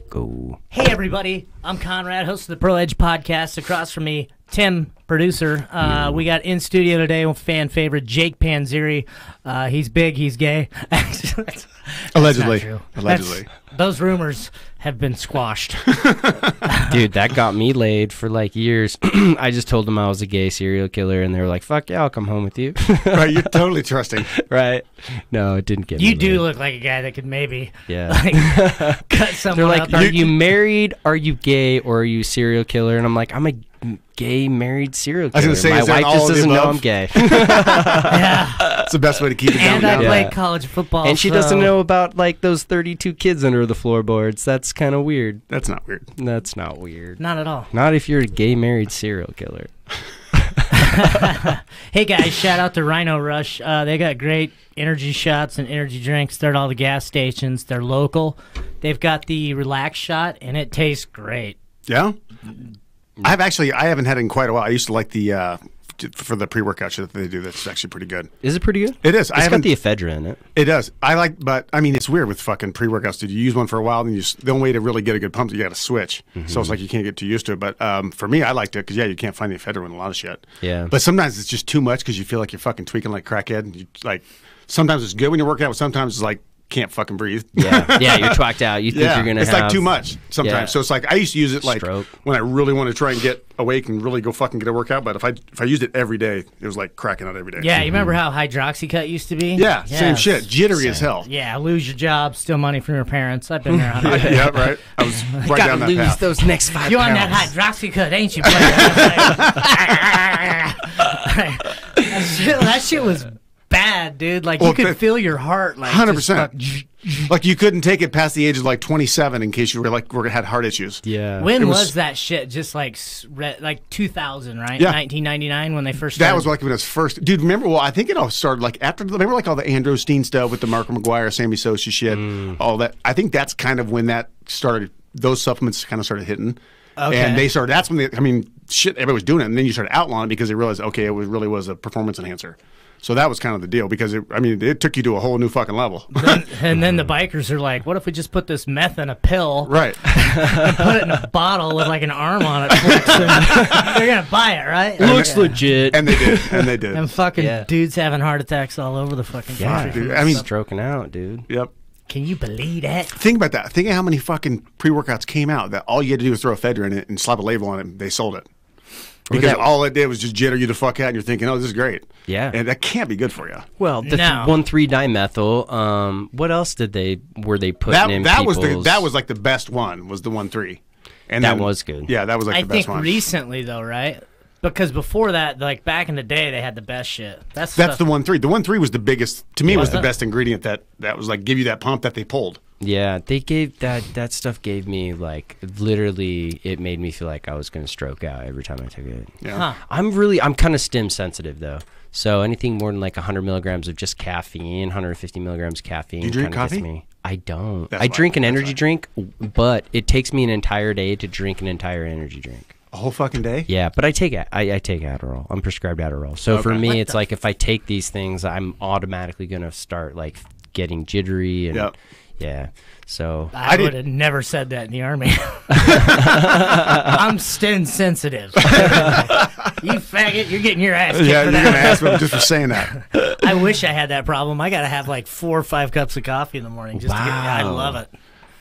Go. Hey, everybody. I'm Conrad, host of the Pro Edge podcast. Across from me, Tim, producer. We got in studio today with fan favorite Jake Panzeri. He's big, he's gay. That's Allegedly. not true. Allegedly. Those rumors have been squashed. Dude, that got me laid for like years. I just told them I was a gay serial killer, and they were like, fuck yeah, I'll come home with you. Right, you're totally trusting. Right. No, it didn't get me You laid. do look like a guy that could maybe cut someone They're like, out. are you married, are you gay, or are you a serial killer? And I'm like, I'm a gay married serial killer. I was gonna say, my is that wife all just of the doesn't know above? I'm gay. Yeah. It's the best way to keep it down. And I down. played Yeah. college football. And she so- doesn't know about like those 32 kids under the floorboards. That's kind of weird. That's not weird. That's not weird. Not at all. Not if you're a gay married serial killer. Hey guys, shout out to Rhino Rush. They got great energy shots and energy drinks. They're at all the gas stations. They're local. They've got the Relax shot, and it tastes great. Yeah? I haven't had it in quite a while. I used to like the, for the pre-workout shit that they do. That's actually pretty good. Is it pretty good? It is. It's got the ephedra in it. It does. But I mean, it's weird with fucking pre-workouts, dude. You use one for a while, and the only way to really get a good pump, you got to switch. So it's like you can't get too used to it. But for me, I liked it because, yeah, you can't find the ephedra in a lot of shit. Yeah. But sometimes it's just too much because you feel like you're fucking tweaking like crackhead. And sometimes it's good when you're working out, but sometimes it's like, can't fucking breathe. Yeah, yeah, you're twacked out. You think you're gonna it's have like too much sometimes. Yeah. So it's like I used to use it like Stroke. when I really want to try and get awake and really go fucking get a workout. But if I used it every day, it was like cracking out every day. Yeah, you remember how Hydroxycut used to be? Yeah, same shit. Jittery as hell. Yeah, lose your job, steal money from your parents. I've been there 100 times. Yeah, right. I was right Gotta down that lose path. those next 5 You pounds. on that Hydroxycut, ain't you, buddy? that shit was bad, dude. Like, Well, you could feel your heart. Like, 100%. Like you couldn't take it past the age of like 27 in case you were had heart issues. Yeah. When was that shit? Just like 2000, right? Yeah. 1999 when they first started. That was like when it was first. Dude, remember? Well, I think it all started like after. Remember, like all the Andrew Steen stuff with the Marco McGuire, Sammy Sosa shit, all that. I think that's kind of when that started. Those supplements kind of started hitting. Okay. And they started. That's when they. I mean, shit, everybody was doing it, and then you started outlawing it because they realized, okay, it really was a performance enhancer. So that was kind of the deal because it took you to a whole new fucking level. And then the bikers are like, what if we just put this meth in a pill, Right. and put it in a bottle with like an arm on it? They're going to buy it, right? Looks legit. And they did. And they did. And fucking Yeah. dudes having heart attacks all over the fucking Yeah, country. dude. I mean, stroking out, dude. Yep. Can you believe that? Think about that. Think of how many fucking pre-workouts came out that all you had to do was throw ephedra in it and slap a label on it and they sold it. Because all it did was just jitter you the fuck out and you're thinking, oh, this is great. Yeah. And that can't be good for you. Well, the No. 1,3-dimethyl. What else were they putting in That people's... was like the best one was the 1,3. And That was good. Yeah, that was like I the best think one. recently, though, right? Because before that, like back in the day, they had the best shit. That's the 1,3. The 1,3 was the biggest, to me, was the Yeah. best ingredient that was like give you that pump that they pulled. Yeah, they gave that stuff gave me like literally it made me feel like I was gonna stroke out every time I took it. Yeah. Huh. I'm kind of stim sensitive though, so anything more than like 100 milligrams of just caffeine, 150 milligrams caffeine. Do you drink kinda gets coffee? Me. I don't. That's I why- drink an that's energy why. drink, but it takes me an entire day to drink an entire energy drink. A whole fucking day? Yeah, but I take Adderall. I'm prescribed Adderall. So for Okay. me, What it's like if I take these things, I'm automatically gonna start like getting jittery and Yep. yeah. So I did- would have never said that in the Army. I'm stin sensitive. You faggot, you're getting your ass kicked Yeah, for you're that. going to ask me just for saying that. I wish I had that problem. I got to have like 4 or 5 cups of coffee in the morning just to get. I Wow. love it.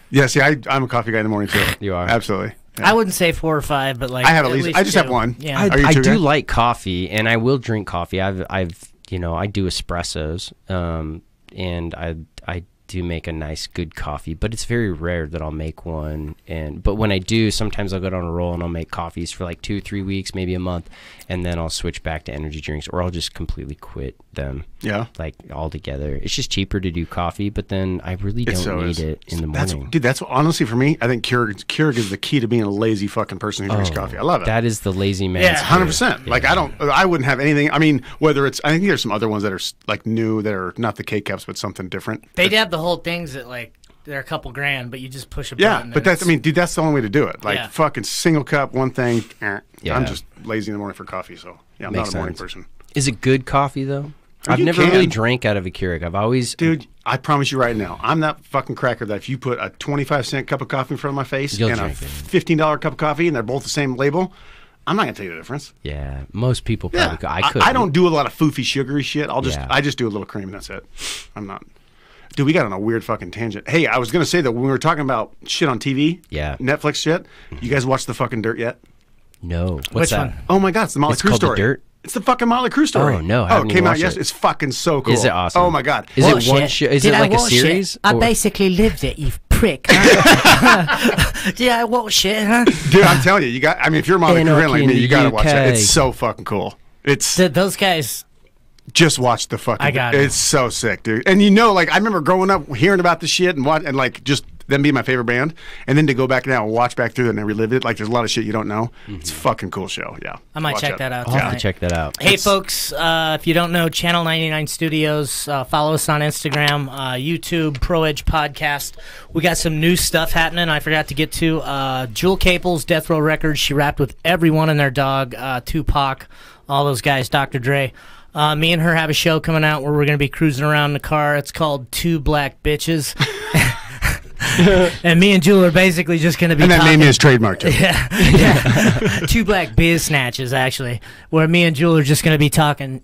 Yeah, see, I'm a coffee guy in the morning too. You are? Absolutely. Yeah. I wouldn't say 4 or 5, but like I have at least- I just have 2. one. Yeah. Are you I two do guys? like coffee, and I will drink coffee. I do espressos, and I do make a nice good coffee, but it's very rare that I'll make one. But when I do, sometimes I'll go down a roll and I'll make coffees for like 2-3 weeks, maybe a month, and then I'll switch back to energy drinks, or I'll just completely quit them. Yeah. Like altogether. It's just cheaper to do coffee, but then I really It don't so need is. it in the morning. That's honestly for me, I think Keurig is the key to being a lazy fucking person who drinks coffee. I love it. That is the lazy man. Yeah, 100%. Like I wouldn't have anything. I mean, whether it's, I think there's some other ones that are like new that are not the K cups, but something different. They'd have the whole things that like they're a couple grand, but you just push a Yeah, button. but and that's, I it's- mean, dude, that's the only way to do it. Like Yeah. fucking single cup, one thing. Yeah. I'm just lazy in the morning for coffee, so yeah, I'm Makes not a morning sense. person. Is it good coffee though? I've never really drank out of a Keurig. I've always... Dude, I promise you right now, I'm that fucking cracker that if you put a 25-cent cup of coffee in front of my face and a $15 cup of coffee and they're both the same label, I'm not going to tell you the difference. Yeah, most people probably could. I could. I don't do a lot of foofy, sugary shit. I just do a little cream and that's it. I'm not... Dude, we got on a weird fucking tangent. Hey, I was going to say that when we were talking about shit on TV, Netflix shit, you guys watched The Fucking Dirt yet? No. What's that? One? Oh my God, it's the Motley Crue story. The Dirt? It's the fucking Motley Crue story. Oh, no. It came out yesterday. It's fucking so cool. Is it awesome? Oh my God. Is it one show? Is it like a series? I basically lived it, you prick. Did I watch it, huh? Dude, I'm telling you, if you're a Motley Crue fan like me, you got to watch it. It's so fucking cool. Those guys... Just watch the fucking... It's so sick, dude. And I remember growing up hearing about this shit and just them being my favorite band, and then to go back now and watch back through it and relive it, there's a lot of shit you don't know. It's a fucking cool show, yeah. I might check that out. I'll have to check that out. Hey, folks, if you don't know, Channel 99 Studios, follow us on Instagram, YouTube, Pro Edge Podcast. We got some new stuff happening I forgot to get to. Jewel Caples, Death Row Records. She rapped with everyone and their dog, Tupac, all those guys, Dr. Dre. Me and her have a show coming out where we're going to be cruising around in the car. It's called Two Black Bitches. And me and Jewel are basically just going to be And that name is trademarked. Yeah. Two Black Biz Snatches, actually, where me and Jewel are just going to be talking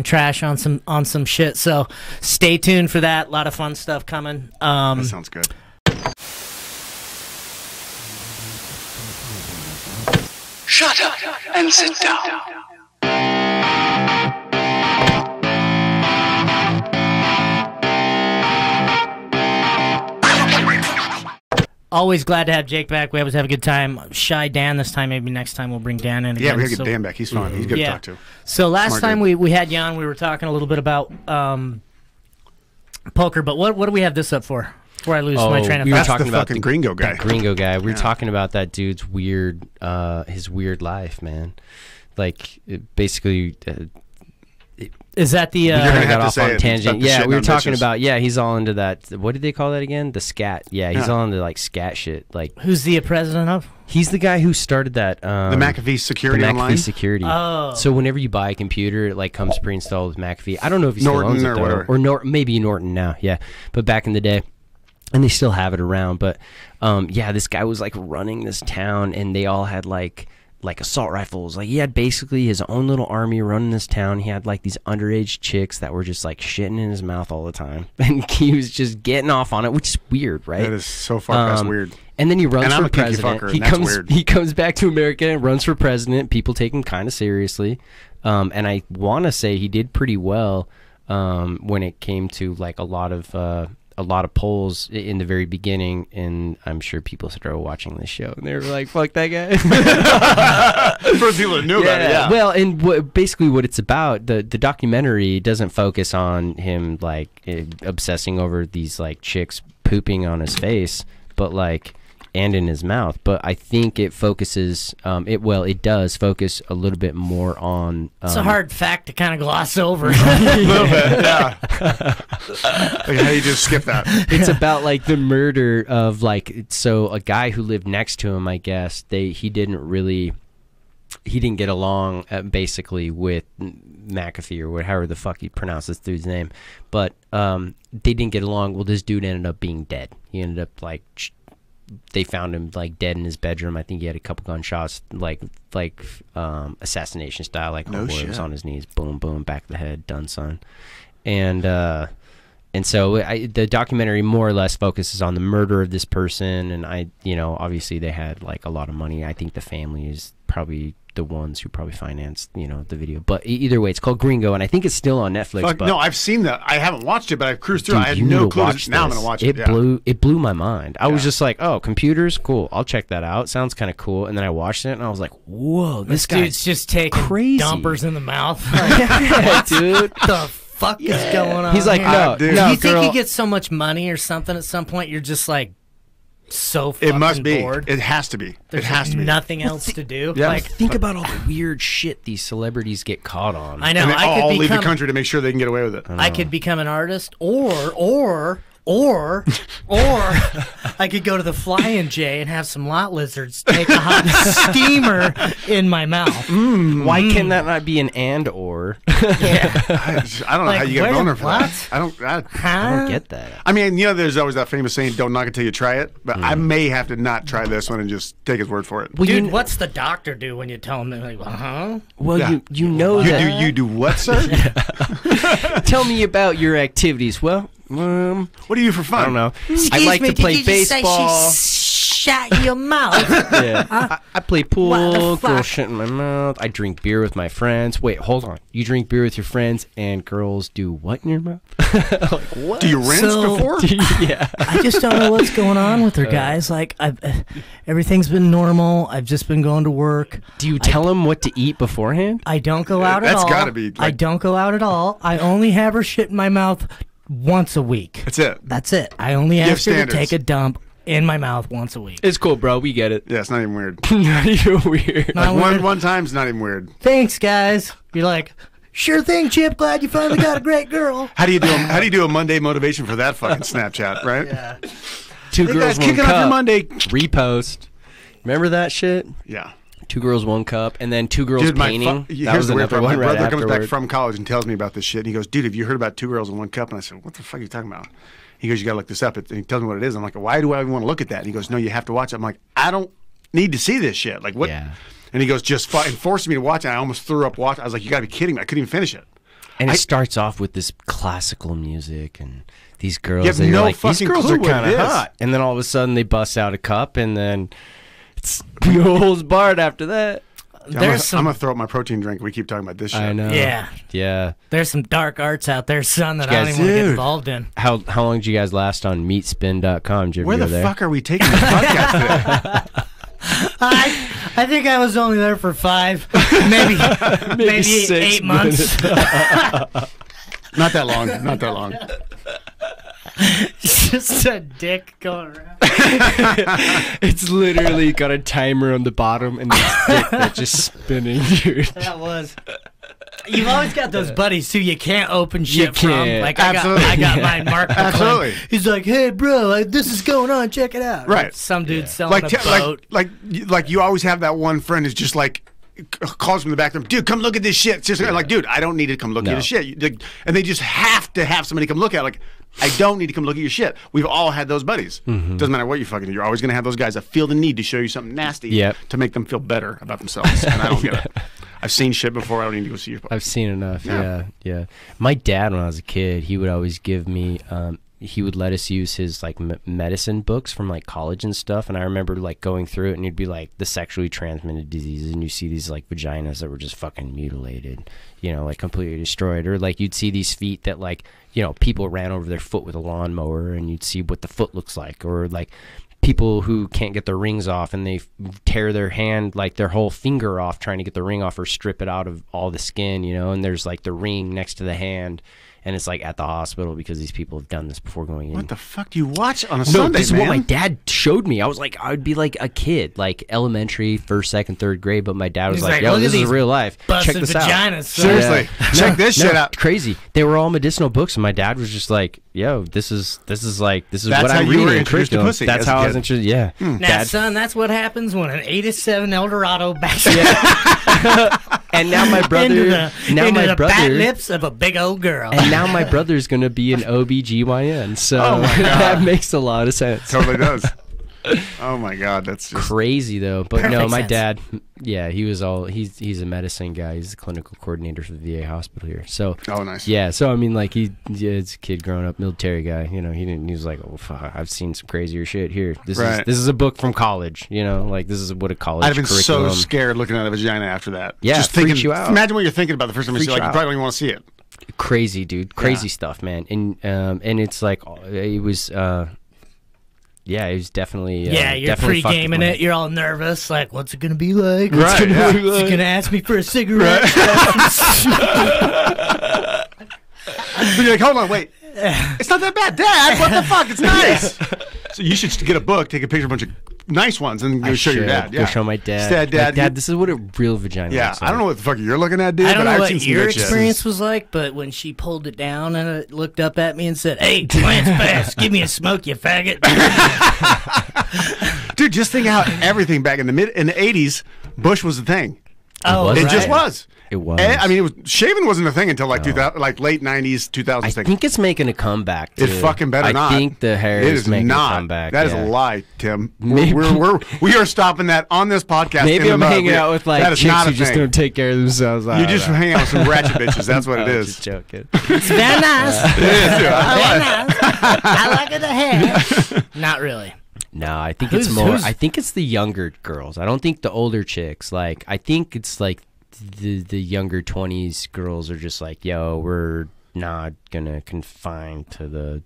trash on some shit. So stay tuned for that. A lot of fun stuff coming. That sounds good. Shut up and sit down. Always glad to have Jake back. We always have a good time. Shy Dan this time. Maybe next time we'll bring Dan in again. Yeah, we're going to get Dan back. He's fun. He's good to talk to. So last time we had you on, we were talking a little bit about poker, but what do we have this up for? Before I lose my train of thought. We were talking about the Gringo guy. That Gringo guy. We were talking about that dude's weird, his weird life, man. Basically... Is that the... You're going to got off on a tangent. Yeah, we were talking about... Yeah, he's all into that... What did they call that again? The scat. Yeah, he's all into, scat shit. Who's the president of? He's the guy who started that... the McAfee Security Online? The McAfee Security. Oh. So whenever you buy a computer, it, comes pre-installed with McAfee. I don't know if he still owns it, though. Or maybe Norton now, yeah. But back in the day... And they still have it around. But, this guy was, running this town, and they all had, assault rifles. He had basically his own little army running this town. He had these underage chicks that were just shitting in his mouth all the time, and he was just getting off on it, which is weird, right? That is so far past weird. And then he runs for president. Fucker, he comes back to America and runs for president. People take him kind of seriously, and I want to say he did pretty well when it came to a lot of polls in the very beginning, and I'm sure people started watching this show, and they were like, fuck that guy. First people that knew about it, yeah. Well, and basically what it's about, the documentary doesn't focus on him, obsessing over these, chicks pooping on his face, but, and in his mouth, but I think it focuses it does focus a little bit more on it's a hard fact to kind of gloss over. A little bit, yeah. How do you just skip that? It's about the murder of so a guy who lived next to him, I guess he didn't get along basically with McAfee or however the fuck he pronounced this dude's name, but they didn't get along. Well, this dude ended up being dead. He ended up they found him dead in his bedroom. I think he had a couple gunshots, assassination style. He was on his knees, boom, boom, back of the head, done, son. And so the documentary more or less focuses on the murder of this person. And obviously they had a lot of money. I think the family is probably the ones who probably financed the video. But either way, it's called Gringo, and I think it's still on Netflix. No, I've seen that. I haven't watched it, but I've cruised through. Dude, I had no clue. Now I'm gonna watch it. It blew my mind. I was just like, oh, computers, cool. I'll check that out. Sounds kind of cool. And then I watched it, and I was like, whoa, this dude's just taking crazy dumpers in the mouth. Yeah, dude. What the fuck is going on? He's like, no, dude. Do you think he gets so much money or something at some point? You're just so fucking it must be. bored. It has to be. There's it has to be. Nothing else to do. Yeah. Think about all the weird shit these celebrities get caught on. I know. And they all leave the country to make sure they can get away with it. I could become an artist, or Or I could go to the Flying J and have some lot lizards take a hot steamer in my mouth. Why can that not be an and or? Yeah. I don't know how you get a boner for what? that. I don't get that. I mean, there's always that famous saying, "Don't knock it till you try it." But I may have to not try this one and just take his word for it. Well, dude, what's the doctor do when you tell him? They're like, Well, Yeah. you know that. You do what, sir? Tell me about your activities. Well, What do you do for fun? I don't know. Excuse I like me, to play did you just baseball. Say she shot in your mouth. Yeah. I play What pool, the girl fuck? shit in my mouth. I drink beer with my friends. Wait, hold on. You drink beer with your friends and girls do what in your mouth? Like, what? Do you rinse So- before? Yeah. I just don't know what's going on with her, guys. Like, everything's been normal. I've just been going to work. Do you tell them what to eat beforehand? I don't go out at That's all. gotta be, I like- don't go out at all. I only have her shit in my mouth once a week. That's it. That's it. I only have ask her to standards. take a dump in my mouth once a week. It's cool, bro. We get it. Yeah, it's not even weird. Not even weird. Not Like weird. one time's not even weird. Thanks, guys. You're like, sure thing, Chip. Glad you finally got a great girl. How do you do a Monday motivation for that fucking Snapchat, right? Yeah. Two Hey girls, guys, one kicking off your cup. Monday. Repost. Remember that shit? Yeah. 2 girls, 1 cup, and then 2 girls Dude, painting. That here's was the weird another part. My one right brother comes back afterward. from college and tells me about this shit. And he goes, "Dude, have you heard about 2 girls and 1 cup?" And I said, "What the fuck are you talking about?" He goes, "You got to look this up." And he tells me what it is. I'm like, "Why do I even want to look at that?" And he goes, "No, you have to watch it." I'm like, "I don't need to see this shit. Like what?" Yeah. And he goes, "Just fucking forced me to watch it." I almost threw up watching. I was like, "You got to be kidding me! I couldn't even finish it." And it starts off with this classical music and these girls. You have and you're no like, these fucking girls clue are what kind it of is. hot. And then all of a sudden they bust out a cup, and then it's no holds barred after that. There's I'm some. gonna throw up my protein drink. We keep talking about this shit. I know. Yeah. Yeah. There's some dark arts out there, son, that I You don't guys- even want to get Dude. involved in. How long did you guys last on meatspin.com? Did you ever Where go the there? fuck are we taking this podcast today? I think I was only there for 5, maybe 6 8 months. Not that long. Not that long. Just a dick going around. It's literally got a timer on the bottom and the stick that's just spinning, dude. That was. You've always got those buddies too. You can't open shit from. can't. Like Absolutely. I got mine marked. Absolutely. He's like, "Hey, bro, this is going on. Check it out." Right. Some dude selling Like, a boat. like you always have that one friend who's just like calls from the back room, "Dude, come look at this shit." It's just like, dude, I don't need to come look at No. this shit. And they just have to have somebody come look at it. Like, I don't need to come look at your shit. We've all had those buddies. Doesn't matter what you fucking do. You're always going to have those guys that feel the need to show you something nasty Yep. to make them feel better about themselves. And I don't get it. I've seen shit before. I don't need to go see your. I've seen enough. Yeah. Yeah. My dad, when I was a kid, he would always give me. He would let us use his like medicine books from like college and stuff. And I remember like going through it, and you'd be like the sexually transmitted diseases, and you see these like vaginas that were just fucking mutilated, you know, like completely destroyed, or like you'd see these feet that like, you know, people ran over their foot with a lawnmower, and you'd see what the foot looks like, or like people who can't get their rings off and they tear their hand, like their whole finger off trying to get the ring off or strip it out of all the skin, you know, and there's like the ring next to the hand, and it's like at the hospital because these people have done this before going in. What the fuck do you watch on a No, Sunday, this is man? what my dad showed me. I was like, I would be like a kid, like elementary, 1st, 2nd, 3rd grade, but my dad was He's like, like, yo, look at this is these real life. Check busted this out. vaginas, son. Seriously, check this shit out. Crazy. They were all medicinal books, and my dad was just like, "Yo, this is That's what how I'm you reading were in introduced to curriculum." pussy That's as a how I was kid. introduced. Yeah, Now, Dad. son, that's what happens when an 87 Eldorado backs And now my brother, into the, now into my the brother, fat lips of a big old girl. and now my brother's gonna be an OBGYN. So Oh my God. that makes a lot of sense. Totally does. Oh my God, that's just Crazy though, but no, Perfect my sense. dad, yeah, he was all he's a medicine guy. He's the clinical coordinator for the VA hospital here. So oh nice. yeah, so I mean, like it's a kid growing up, military guy. You know, he was like, oh fuck, I've seen some crazier shit here. This is a book from college. You know, like this is what a college. I'd have been curriculum. so scared looking at a vagina after that. Yeah, just it freaks thinking. you out. Imagine what you're thinking about the first time you see. Freaks Like you you out. probably don't even want to see it. Crazy, dude, crazy stuff, man. And it's like it was. Yeah, it was definitely. Yeah, you're definitely fucked with pre-gaming my it. You're all nervous. Like, what's it going to be like? Right, yeah. He's going to ask me for a cigarette. But you're like, hold on, wait. It's not that bad, Dad. What the fuck? It's nice. So you should get a book, take a picture of a bunch of nice ones and go show your dad. Go show my dad. Dad, like, Dad, this is what a real vagina looks like. I don't know what the fuck you're looking at, dude. I don't know I've what seen some your good shit. experience was like, but when she pulled it down and it looked up at me and said, "Hey, glance fast, give me a smoke, you faggot." Dude, just think how everything back in the 80s, Bush was the thing. Oh, it right. just was. It was. I mean, shaving wasn't a thing until like 2000, like late 90s, 2000s. I think it's making a comeback. Too. It fucking better not. I think the hair is making a comeback. That is a lie, Tim. Maybe. We are stopping that on this podcast. Maybe I'm hanging out with like chicks who just don't take care of themselves. You just hang out with some ratchet bitches. That's what it is. Just joking. It's very nice. It is, dude. Very nice. I like the hair. Not really. No, I think it's more. I think it's the younger girls. I don't think the older chicks. Like, I think it's like the younger 20s girls are just like, yo, we're not gonna confine to the.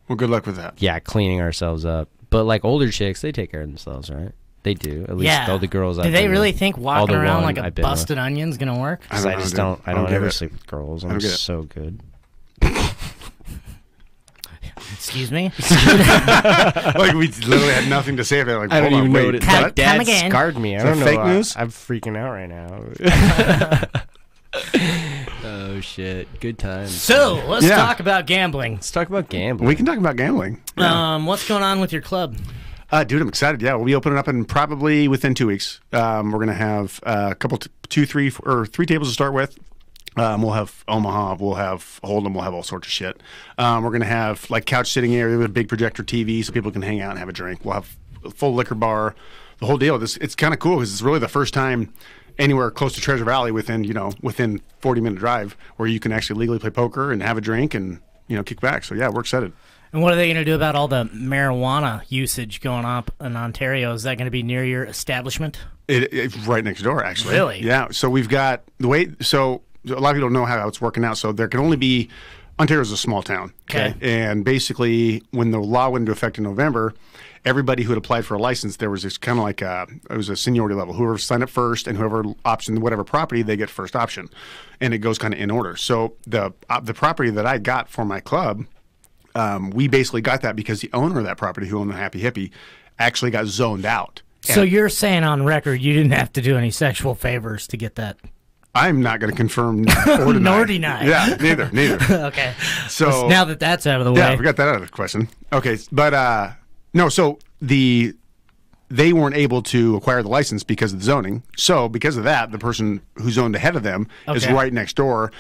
Well, good luck with that. Yeah, cleaning ourselves up. But like older chicks, they take care of themselves, right? They do. At least all the girls. Do they really think walking around like a busted onion's gonna work? I just don't. I don't ever sleep with girls. I'm so good. Excuse me? Like, we literally had nothing to say about it. Like, I don't even know what it. Come Dad again. scarred me. I don't know. Fake news? I'm freaking out right now. Oh, shit. Good times. So, let's talk about gambling. Let's talk about gambling. We can talk about gambling. Yeah. What's going on with your club? Dude, I'm excited. Yeah, we'll be opening up in probably within 2 weeks. We're going to have a couple, three tables to start with. We'll have Omaha, we'll have Hold'em, we'll have all sorts of shit. We're going to have like couch sitting area with a big projector TV so people can hang out and have a drink. We'll have a full liquor bar, the whole deal. It's kind of cool because it's really the first time anywhere close to Treasure Valley within 40-minute drive where you can actually legally play poker and have a drink and, kick back. So yeah, we're excited. And what are they going to do about all the marijuana usage going up in Ontario? Is that going to be near your establishment? It's right next door, actually. Really? Yeah. So we've got a lot of people don't know how it's working out. So there can only be Ontario's a small town. Okay. And basically, when the law went into effect in November, everybody who had applied for a license, there was this kind of like it was a seniority level. Whoever signed up first and whoever optioned whatever property, they get first option, and it goes kind of in order. So the property that I got for my club, we basically got that because the owner of that property, who owned the Happy Hippie, actually got zoned out. So you're saying on record you didn't have to do any sexual favors to get that? I'm not going to confirm or deny. Nor deny. Yeah, neither. Okay. So now that's out of the way. Yeah, we got that out of the question. Okay, but no, so they weren't able to acquire the license because of the zoning. So because of that, the person who zoned ahead of them is right next door.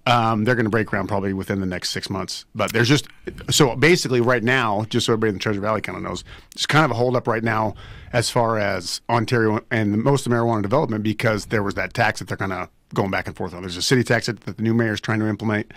They're going to break ground probably within the next 6 months. But there's just so basically right now, just so everybody in the Treasure Valley kind of knows, it's kind of a holdup right now as far as Ontario and most of marijuana development because there was that tax that they're kind of going back and forth on. There's a city tax that the new mayor is trying to implement.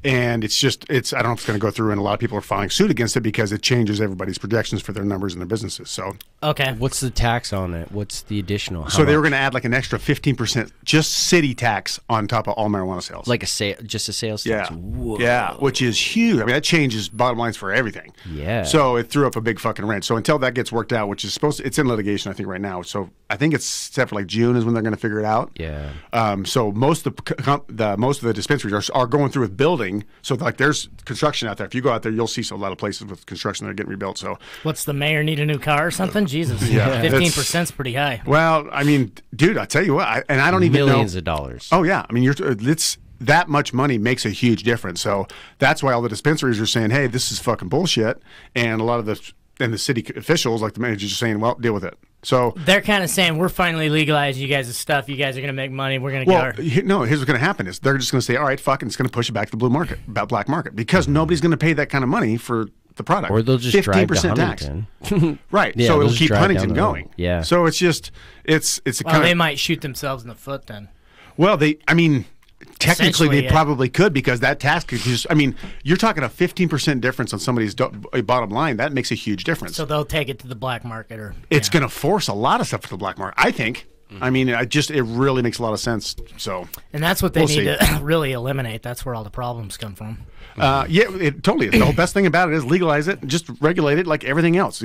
And it's I don't know if it's going to go through, and a lot of people are filing suit against it because it changes everybody's projections for their numbers and their businesses. So, okay, what's the tax on it? What's the additional? So they were going to add like an extra 15% just city tax on top of all marijuana sales, like just a sales tax. Yeah, Whoa. Yeah, which is huge. I mean, that changes bottom lines for everything. Yeah. So it threw up a big fucking wrench. So until that gets worked out, which is it's in litigation, I think right now. So I think it's set for like June is when they're going to figure it out. Yeah. So most of the dispensaries are going through with building. So like there's construction out there. If you go out there, you'll see a lot of places with construction that are getting rebuilt. So what's the mayor need a new car or something? Jesus, yeah, 15%'s pretty high. Well, I mean, dude, I tell you what, I don't even know millions of dollars. Oh yeah, I mean, it's that much money makes a huge difference. So that's why all the dispensaries are saying, hey, this is fucking bullshit, and a lot of the city officials, like the managers, are saying, well, deal with it. So they're kind of saying, we're finally legalizing you guys' stuff. You guys are going to make money. We're going to get our... No, here's what's going to happen is they're just going to say, all right, fuck, and it's going to push it back to the black market because nobody's going to pay that kind of money for the product. Or they'll just 15% drive to Huntington. Tax. Right. Yeah, so it'll keep Huntington going. Yeah. So it's just, it's a kind of... they might shoot themselves in the foot then. Well, technically, they probably could because that tax could just, you're talking a 15% difference on somebody's bottom line. That makes a huge difference. So they'll take it to the black market it's going to force a lot of stuff to the black market, I think. It really makes a lot of sense. So, and that's what they need to really eliminate. That's where all the problems come from. Totally. The whole best thing about it is legalize it, just regulate it like everything else.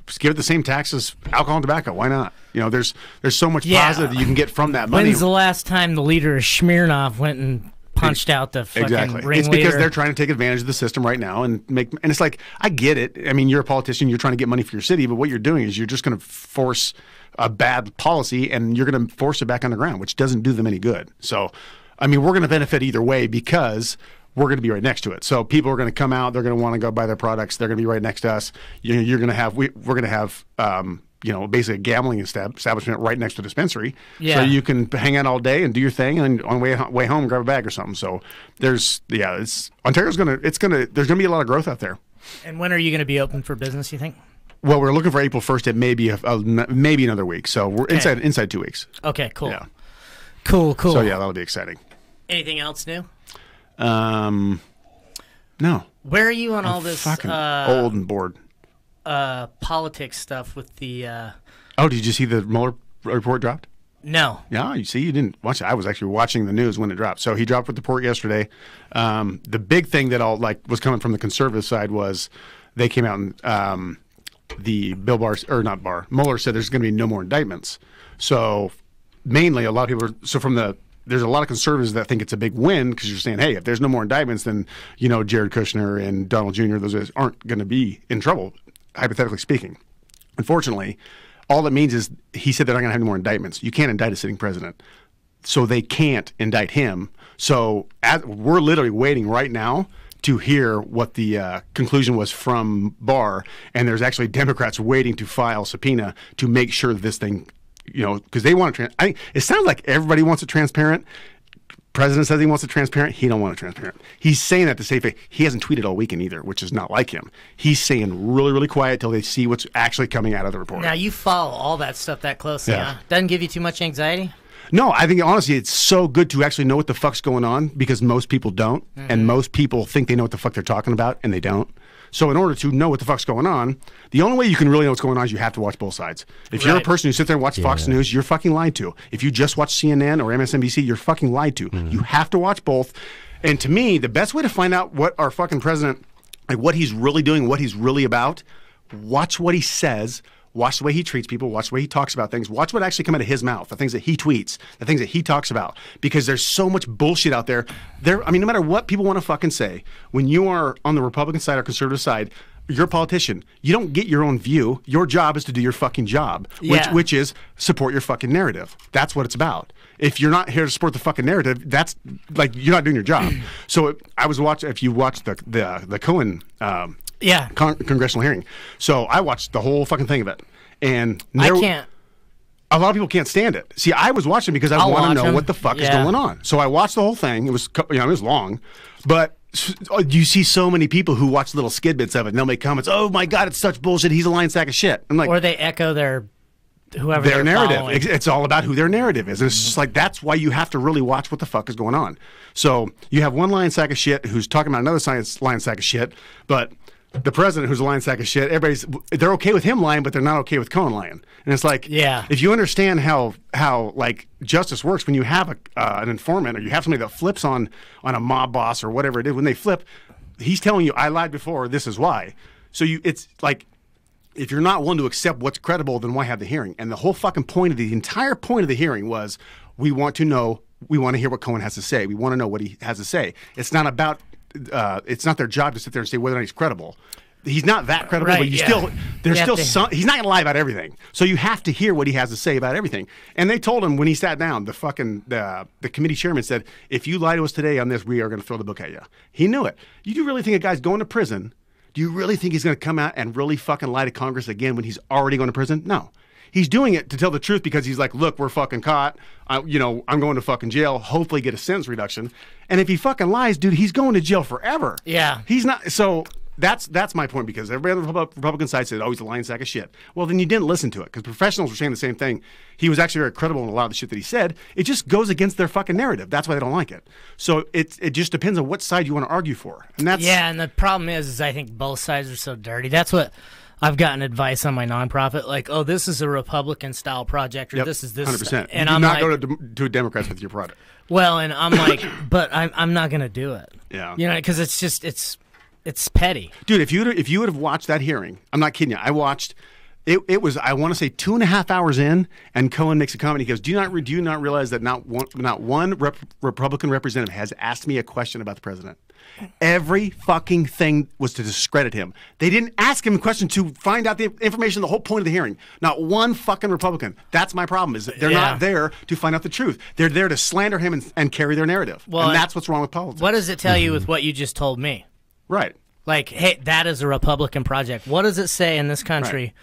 Just give it the same tax as alcohol and tobacco. Why not? There's so much positive that you can get from that money. When's the last time the leader of Smirnoff went and punched out the fucking ringleader. It's because they're trying to take advantage of the system right now and it's like, I get it. I mean, you're a politician, you're trying to get money for your city, but what you're doing is you're just going to force a bad policy and you're going to force it back on the ground, which doesn't do them any good. So, I mean, we're going to benefit either way because we're going to be right next to it. So people are going to come out, they're going to want to go buy their products, they're going to be right next to us. You're going to have, we're going to have, basically a gambling establishment right next to the dispensary. Yeah. So you can hang out all day and do your thing, and on the way home, grab a bag or something. So there's there's going to be a lot of growth out there. And when are you going to be open for business, you think? Well, we're looking for April 1st. It may be maybe another week. So we're inside 2 weeks. Okay, cool. Yeah. Cool. So yeah, that'll be exciting. Anything else new? No. Where are you on all this fucking old and bored politics stuff with the did you see the Mueller report dropped? No. Yeah, you see, you didn't watch it. I was actually watching the news when it dropped. So he dropped the report yesterday. The big thing that was coming from the conservative side was they came out and Mueller said there's going to be no more indictments. So mainly a lot of people there's a lot of conservatives that think it's a big win because you're saying, hey, if there's no more indictments, then, Jared Kushner and Donald Jr., those guys aren't going to be in trouble, hypothetically speaking. Unfortunately, all that means is he said they're not going to have any more indictments. You can't indict a sitting president. So they can't indict him. So we're literally waiting right now to hear what the conclusion was from Barr, and there's actually Democrats waiting to file subpoena to make sure that this thing, because they want to. It sounds like everybody wants it transparent. President says he wants it transparent. He don't want it transparent. He's saying that to save face. He hasn't tweeted all weekend either, which is not like him. He's saying really, really quiet till they see what's actually coming out of the report. Now you follow all that stuff that closely, yeah. Huh? Doesn't give you too much anxiety? No, I think honestly it's so good to actually know what the fuck's going on because most people don't, and most people think they know what the fuck they're talking about, and they don't. So in order to know what the fuck's going on, the only way you can really know what's going on is you have to watch both sides. If you're a person who sits there and watches Fox News, you're fucking lied to. If you just watch CNN or MSNBC, you're fucking lied to. You have to watch both. And to me, the best way to find out what our fucking president, like what he's really doing, what he's really about, watch what he says. Watch the way he treats people. Watch the way he talks about things. Watch what actually come out of his mouth, the things that he tweets, the things that he talks about. Because there's so much bullshit out there. No matter what people want to fucking say, when you are on the Republican side or conservative side, you're a politician. You don't get your own view. Your job is to do your fucking job, which is support your fucking narrative. That's what it's about. If you're not here to support the fucking narrative, that's like you're not doing your job. So I was watching. If you watch the Cohen. Congressional hearing. So I watched the whole fucking thing of it, and I can't. A lot of people can't stand it. See, I was watching because I want to know what the fuck is going on. So I watched the whole thing. It was it was long, but you see so many people who watch little skid bits of it, and they'll make comments. Oh my god, it's such bullshit. He's a lying sack of shit. I'm like, or they echo their narrative. Following. It's all about who their narrative is. And it's just like that's why you have to really watch what the fuck is going on. So you have one lying sack of shit who's talking about another lying sack of shit, but the president who's a lying sack of shit, they're okay with him lying, but they're not okay with Cohen lying. And it's like, if you understand how like justice works, when you have an informant or you have somebody that flips on a mob boss or whatever it is, when they flip, he's telling you, I lied before, this is why. So it's like, if you're not willing to accept what's credible, then why have the hearing? And the whole fucking entire point of the hearing was, we want to hear what Cohen has to say. We want to know what he has to say. It's not about it's not their job to sit there and say whether or not he's credible. He's not that credible, but he's not going to lie about everything. So you have to hear what he has to say about everything. And they told him when he sat down, the committee chairman said, if you lie to us today on this, we are going to throw the book at you. He knew it. You do really think a guy's going to prison? Do you really think he's going to come out and really fucking lie to Congress again when he's already going to prison? No. He's doing it to tell the truth because he's like, look, we're fucking caught. I'm going to fucking jail, hopefully get a sentence reduction. And if he fucking lies, dude, he's going to jail forever. Yeah. He's not. So that's my point, because everybody on the Republican side said, oh, he's a lying sack of shit. Well, then you didn't listen to it, because professionals were saying the same thing. He was actually very credible in a lot of the shit that he said. It just goes against their fucking narrative. That's why they don't like it. So it just depends on what side you want to argue for. And that's and the problem is I think both sides are so dirty. That's what I've gotten advice on my nonprofit, like, oh, this is a Republican-style project, or this is this. 100%. And I'm not going to Democrats with your product. Well, and I'm like, but I'm not going to do it. Yeah. Because it's just, it's petty. Dude, if you would have watched that hearing, I'm not kidding you. I watched It was, I want to say 2.5 hours in, and Cohen makes a comment. He goes, do you not realize that not one Republican representative has asked me a question about the president? Every fucking thing was to discredit him. They didn't ask him a question to find out the information, the whole point of the hearing. Not one fucking Republican. That's my problem, is that they're not there to find out the truth. They're there to slander him and carry their narrative. Well, and that's what's wrong with politics. What does it tell you with what you just told me? Right. Like, hey, that is a Republican project. What does it say in this country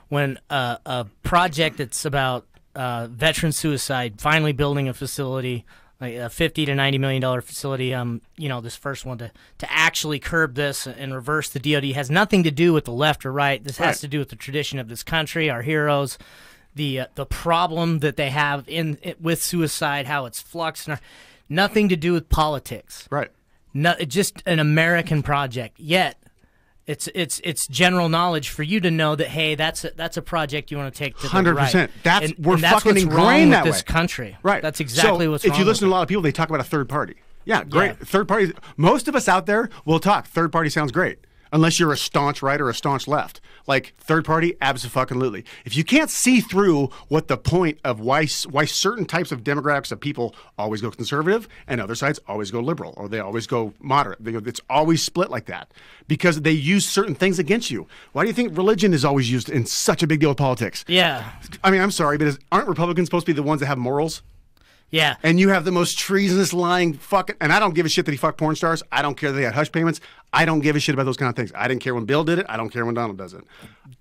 when a project that's about veteran suicide, finally building a facility, like a $50 to $90 million facility, this first one to actually curb this and reverse the DOD, has nothing to do with the left or right. This has to do with the tradition of this country, our heroes, the problem that they have with suicide, how it's flux, nothing to do with politics. Right. No, just an American project. Yet, it's general knowledge for you to know that, hey, that's a project you want to take to 100%. The right. We're that's fucking ingrained that way. This country. Right. That's exactly what's wrong. If you listen to a lot of people, they talk about a third party. Yeah, great. Yeah. Third party. Most of us out there will talk. Third party sounds great. Unless you're a staunch right or a staunch left. Like, third party, abso-fucking-lutely. If you can't see through what the point of why certain types of demographics of people always go conservative and other sides always go liberal, or they always go moderate. It's always split like that because they use certain things against you. Why do you think religion is always used in such a big deal with politics? Yeah. I mean, I'm sorry, but aren't Republicans supposed to be the ones that have morals? Yeah. And you have the most treasonous, lying fucking... And I don't give a shit that he fucked porn stars. I don't care that they had hush payments. I don't give a shit about those kind of things. I didn't care when Bill did it. I don't care when Donald does it.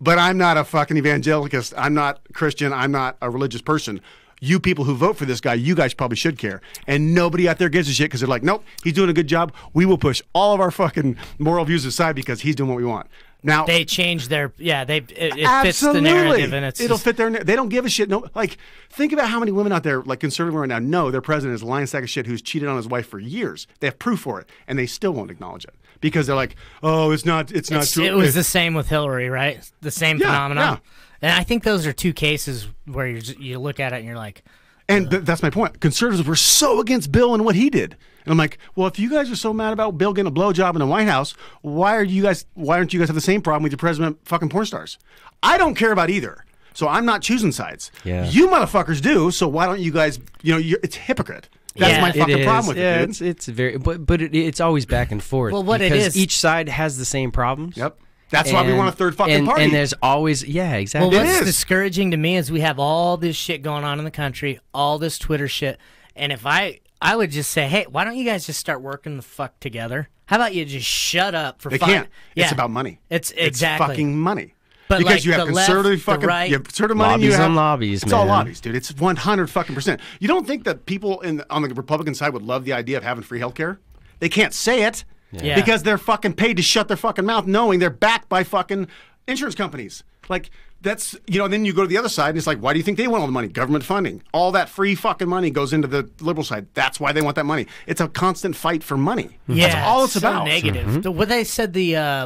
But I'm not a fucking evangelicalist. I'm not Christian. I'm not a religious person. You people who vote for this guy, you guys probably should care. And nobody out there gives a shit because they're like, nope, he's doing a good job. We will push all of our fucking moral views aside because he's doing what we want. Now they change their it fits the narrative, and it'll fit their. They don't give a shit. No, like, think about how many women out there, like conservative women right now, know their president is a lying sack of shit who's cheated on his wife for years. They have proof for it, and they still won't acknowledge it because they're like, oh, it's not true. It was the same with Hillary, right? The same phenomenon. Yeah. And I think those are two cases where you look at it and you're like. And that's my point. Conservatives were so against Bill and what he did. And I'm like, well, if you guys are so mad about Bill getting a blowjob in the White House, why aren't you guys have the same problem with your president fucking porn stars? I don't care about either. So I'm not choosing sides. Yeah. You motherfuckers do, so why don't you guys, it's hypocrite. That's my fucking problem with it, dude. It's very, but it's always back and forth. Well, what it is, each side has the same problems. Yep. That's why we want a third fucking party. And there's always, exactly. Well, what's discouraging to me is we have all this shit going on in the country, all this Twitter shit, and if I would just say, hey, why don't you guys just start working the fuck together? How about you just shut up for fun? They can't. Yeah. It's about money. It's fucking money. But because like you have conservative fucking right, you have conservative money. Lobbies on lobbies, it's man. all lobbies, dude. It's 100 fucking %. You don't think that people on the Republican side would love the idea of having free health care? They can't say it. Yeah. Because they're fucking paid to shut their fucking mouth knowing they're backed by fucking insurance companies. Like, that's, then you go to the other side and it's like, why do you think they want all the money? Government funding. All that free fucking money goes into the liberal side. That's why they want that money. It's a constant fight for money. Yeah, that's all it's about. Negative. Mm-hmm. What they said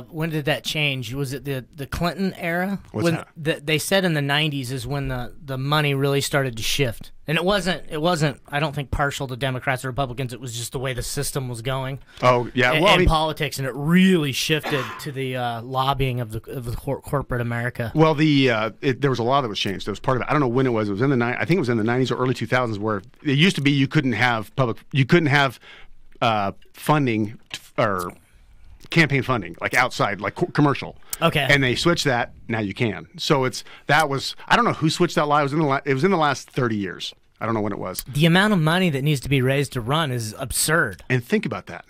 when did that change? Was it the Clinton era? What's that? They said in the 90s is when the money really started to shift. And it wasn't I don't think partial to Democrats or Republicans. It was just the way the system was going. Oh, yeah. And politics, and it really shifted to the lobbying of the corporate America. Well, there was a law that was changed. That was part of it. I don't know when it was. It was in I think it was in the 90s or early 2000s, where it used to be you couldn't have funding or campaign funding, like outside, like commercial. Okay. And they switched that. Now you can. So I don't know who switched that law. It was in the last 30 years. I don't know when it was. The amount of money that needs to be raised to run is absurd. And think about that.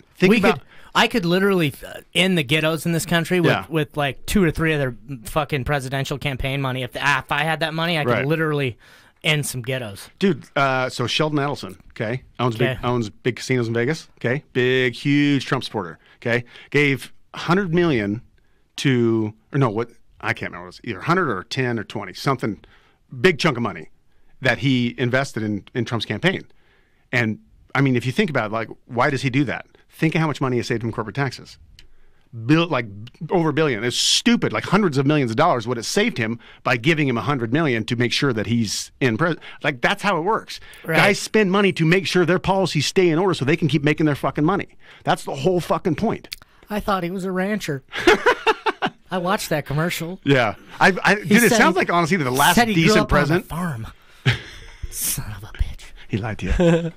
I could literally end the ghettos in this country with like 2 or 3 of their fucking presidential campaign money. If I had that money, I could literally end some ghettos. Dude, so Sheldon Adelson, okay, owns big casinos in Vegas, okay, big, huge Trump supporter, okay, gave $100 million to, or no, what, I can't remember, it was either 100 or 10 or 20, something, big chunk of money that he invested in Trump's campaign. And I mean, if you think about it, like, why does he do that? Think of how much money he saved from corporate taxes. Like over $1 billion. It's stupid. Like hundreds of millions of dollars would have saved him by giving him $100 million to make sure that he's in president. Like, that's how it works. Right. Guys spend money to make sure their policies stay in order so they can keep making their fucking money. That's the whole fucking point. I thought he was a rancher. I watched that commercial. Yeah. Dude, it sounds like, honestly, the last said he grew decent up on a president. farm. Son of a bitch. He lied to you.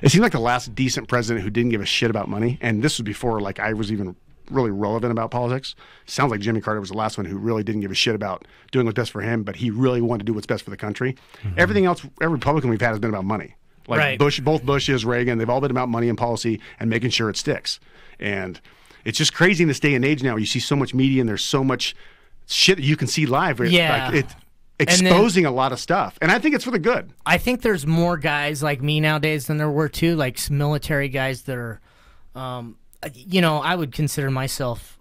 It seemed like the last decent president who didn't give a shit about money, and this was before like I was even really relevant about politics. Sounds like Jimmy Carter was the last one who really didn't give a shit about doing what's best for him, but he really wanted to do what's best for the country. Everything else, every Republican we've had has been about money. Like Right. both Bushes, Reagan, they've all been about money and policy and making sure it sticks. And it's just crazy in this day and age now. You see so much media and there's so much shit that you can see live. Yeah. Like exposing a lot of stuff. And I think it's for the good. I think there's more guys like me nowadays than there were too, like military guys that are, I would consider myself,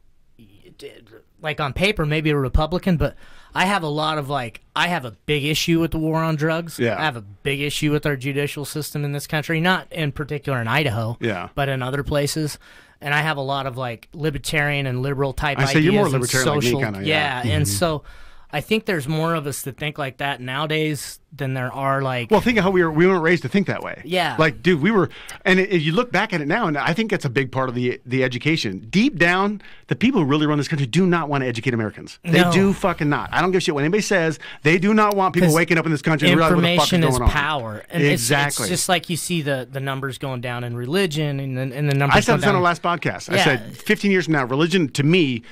like on paper, maybe a Republican, but I have a lot of I have a big issue with the war on drugs. Yeah. I have a big issue with our judicial system in this country, not in particular in Idaho, but in other places. And I have a lot of libertarian and liberal type ideas. I say you're more and libertarian social, like me, kind of. And so I think there's more of us that think like that nowadays than there are Well, think of how we weren't raised to think that way. Yeah. Like, dude, we were, and if you look back at it now, and I think that's a big part of the education. Deep down, the people who really run this country do not want to educate Americans. They do fucking not. I don't give a shit what anybody says. They do not want people waking up in this country and realizing what the fuck is going on. Information is power. And exactly. It's just like you see the numbers going down in religion and the numbers I said going this on down. the last podcast. I said 15 years from now, religion to me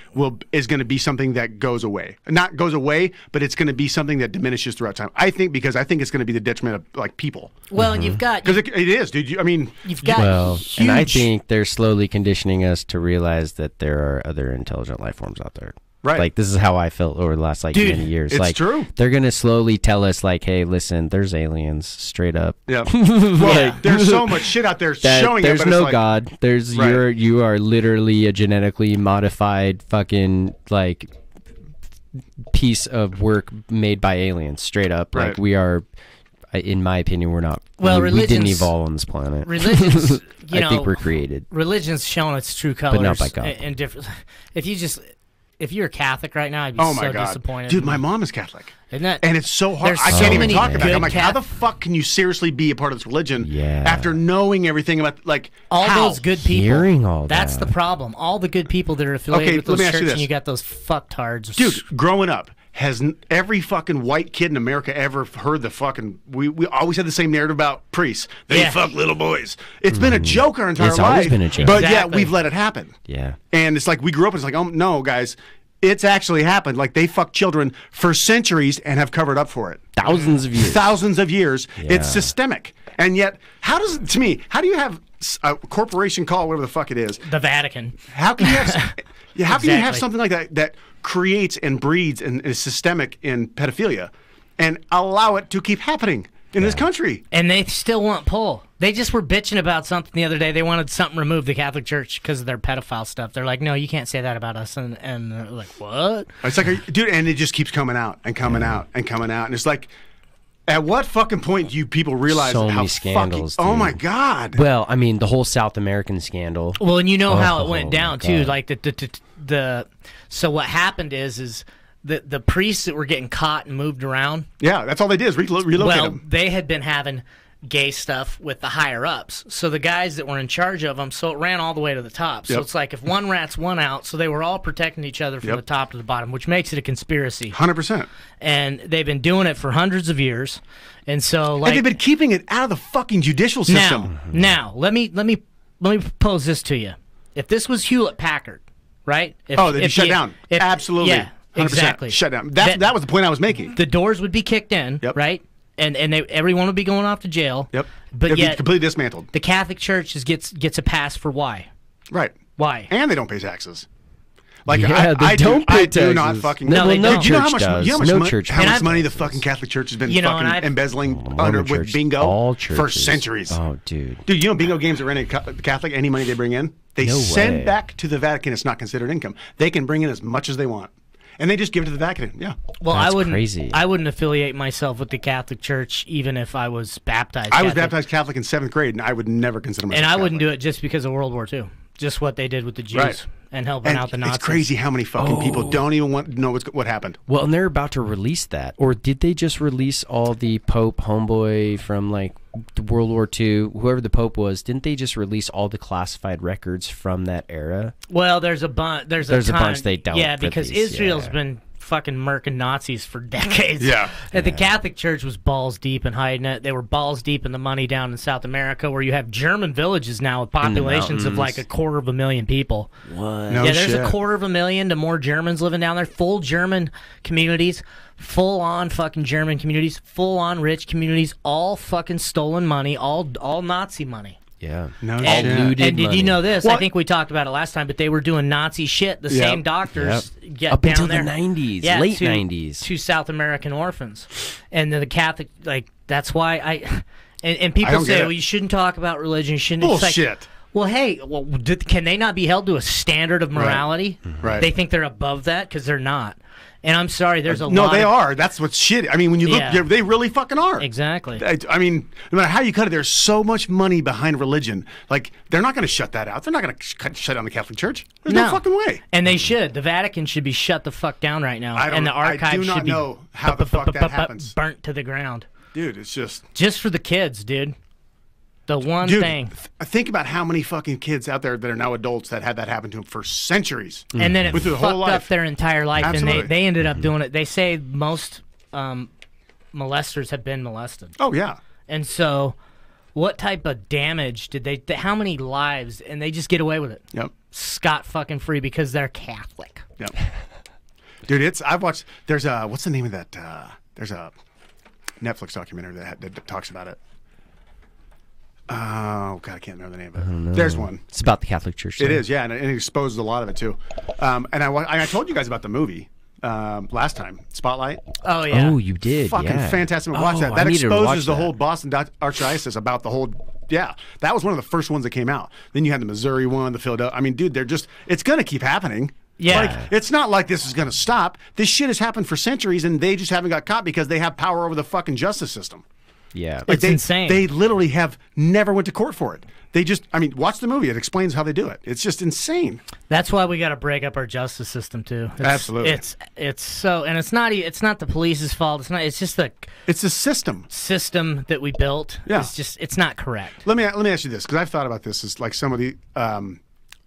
is going to be something that goes away. Not goes away, but it's going to be something that diminishes throughout time. I think because I think it's going to be the detriment of people. Well, and you've got because it is, dude. You've got huge, and I think they're slowly conditioning us to realize that there are other intelligent life forms out there. Right. Like, this is how I felt over the last many years. It's true. They're gonna slowly tell us hey, listen, there's aliens, straight up. Yeah. Well, there's so much shit out there showing there's it. But no God. There's you are literally a genetically modified fucking piece of work made by aliens, straight up. Right. We are, in my opinion, we're not. Well, we didn't evolve on this planet. Religion's, I think we're created. Religion's shown its true colors, but not by God. And different. If you're a Catholic right now, I'd be so disappointed. Dude, my mom is Catholic. Isn't that? And it's so hard. I so can't even many talk about it. good I'm like, how the fuck can you seriously be a part of this religion after knowing everything about, all those good people? Hearing all That's that. the problem. All the good people that are affiliated with those churches, and you got those fucktards. Dude, growing up, has every fucking white kid in America ever heard the fucking... We always had the same narrative about priests. They fuck little boys. It's been a joke our entire life. It's always been a joke. But yeah, we've let it happen. Yeah. And it's like, we grew up and it's like, oh, no, guys... It's actually happened. Like, they fuck children for centuries and have covered up for it. Thousands of years. Thousands of years. Yeah. It's systemic. And yet, how do you have a corporation call, whatever the fuck it is? The Vatican. How can you have, can you have something like that creates and breeds and is systemic in pedophilia and allow it to keep happening in this country? And they still want pull. They just were bitching about something the other day. They wanted something removed, the Catholic Church, because of their pedophile stuff. They're like, no, you can't say that about us. And they're like, what? It's like, dude, and it just keeps coming out and coming out and coming out. And it's like, at what fucking point do you people realize So how many scandals, fucking... Oh, dude. my God. Well, I mean, the whole South American scandal. Well, and you know how it went down, too. God. Like, so what happened is the priests that were getting caught and moved around. Yeah, that's all they did is relocate them. They had been having gay stuff with the higher ups, so the guys that were in charge of them, so it ran all the way to the top. So it's like if one rat's one out, so they were all protecting each other from the top to the bottom, which makes it a conspiracy. 100%. And they've been doing it for hundreds of years, and so and they've been keeping it out of the fucking judicial system. Now let me pose this to you: if this was Hewlett Packard, right? They'd shut down. Absolutely. Yeah, 100%. exactly. Shut down. That was the point I was making. The doors would be kicked in, right? And everyone would be going off to jail. Yep. But It'd yet be completely dismantled. the Catholic Church gets a pass for why? Right. Why? And they don't pay taxes. Like, Yeah, I don't pay do not taxes. fucking... No, they don't. Do you know how church much, does. you know how much, No money, church how does. much money the fucking Catholic Church has been and embezzling All with churches. bingo All for churches. centuries? Oh, dude. Dude, you know bingo games that run in Catholic, any money they bring in, they No send way. back to the Vatican. It's not considered income. They can bring in as much as they want. And they just give it to the Vatican. Yeah. Well, That's I wouldn't. crazy. I wouldn't affiliate myself with the Catholic Church, even if I was baptized. I was Catholic. baptized Catholic in 7th grade, and I would never consider myself and I wouldn't Catholic. do it just because of World War II. Just what they did with the Jews Right. and helping And out the Nazis. it's crazy how many fucking people don't even want to know what happened. Well, and they're about to release that. Or did they just release all the Pope homeboy from, World War II, whoever the Pope was, didn't they just release all the classified records from that era? Well, there's a bunch. There's a bunch they don't. Yeah, because Israel's been fucking murking Nazis for decades. Yeah. And the Catholic Church was balls deep in hiding it. They were balls deep in the money down in South America, where you have German villages now with populations of like 250,000 people. What? No Yeah, there's shit. 250,000 to more Germans living down there. Full German communities, full on fucking German communities, full on rich communities, all fucking stolen money, all Nazi money. Yeah. No And, shit. looted and did money. you know this? Well- I think we talked about it last time, but they were doing Nazi shit. The same doctors get Up down until there. the 90s, Yeah, late to- 90s. to South American orphans, and the Catholic, like, that's why I and I people don't say, get it. well, you shouldn't talk about religion. You shouldn't. It's like, Bullshit. well, hey, can they not be held to a standard of morality? Right. They think they're above that because they're not. And I'm sorry, there's a No, lot. they of, are. That's what's shitty. I mean, when you look, Yeah. they really fucking are. Exactly. I mean, no matter how you cut it, there's so much money behind religion. Like, they're not going to shut that out. They're not going to shut down the Catholic Church. There's no fucking way. And they should. The Vatican should be shut the fuck down right now. I don't- and the I archives do not should be know how the fuck that happens. burnt to the ground. Dude, it's just... Just for the kids, dude. The one Dude, thing. think about how many fucking kids out there that are now adults that had that happen to them for centuries. And then it Went through the fucked whole up life. their entire life, Absolutely. and they ended up doing it. They say most molesters have been molested. Oh, yeah. And so, what type of damage did they? How many lives? And they just get away with it, Yep. scot fucking free because they're Catholic. Yep. Dude, I've watched... There's a... What's the name of that? There's a Netflix documentary that talks about it. Oh, God, I can't remember the name of it. There's one. It's about the Catholic Church. It is, yeah, and it exposes a lot of it, too. And I told you guys about the movie last time, Spotlight. Oh yeah. Oh, you did. Fucking yeah. fantastic. Watch Oh, that. I That need to watch exposes the that. whole Boston Archdiocese about the whole... Yeah, that was one of the first ones that came out. Then you had the Missouri one, the Philadelphia... I mean, dude, they're just... It's going to keep happening. Yeah. Like, it's not like this is going to stop. This shit has happened for centuries, and they just haven't got caught because they have power over the fucking justice system. Yeah. It's insane. They literally have never went to court for it. They just, I mean, watch the movie. It explains how they do it. It's just insane. That's why we got to break up our justice system too. Absolutely. It's so, and it's not the police's fault. It's just the It's a system. system that we built. Yeah. It's not correct. Let me ask you this, because I've thought about this as like some of the,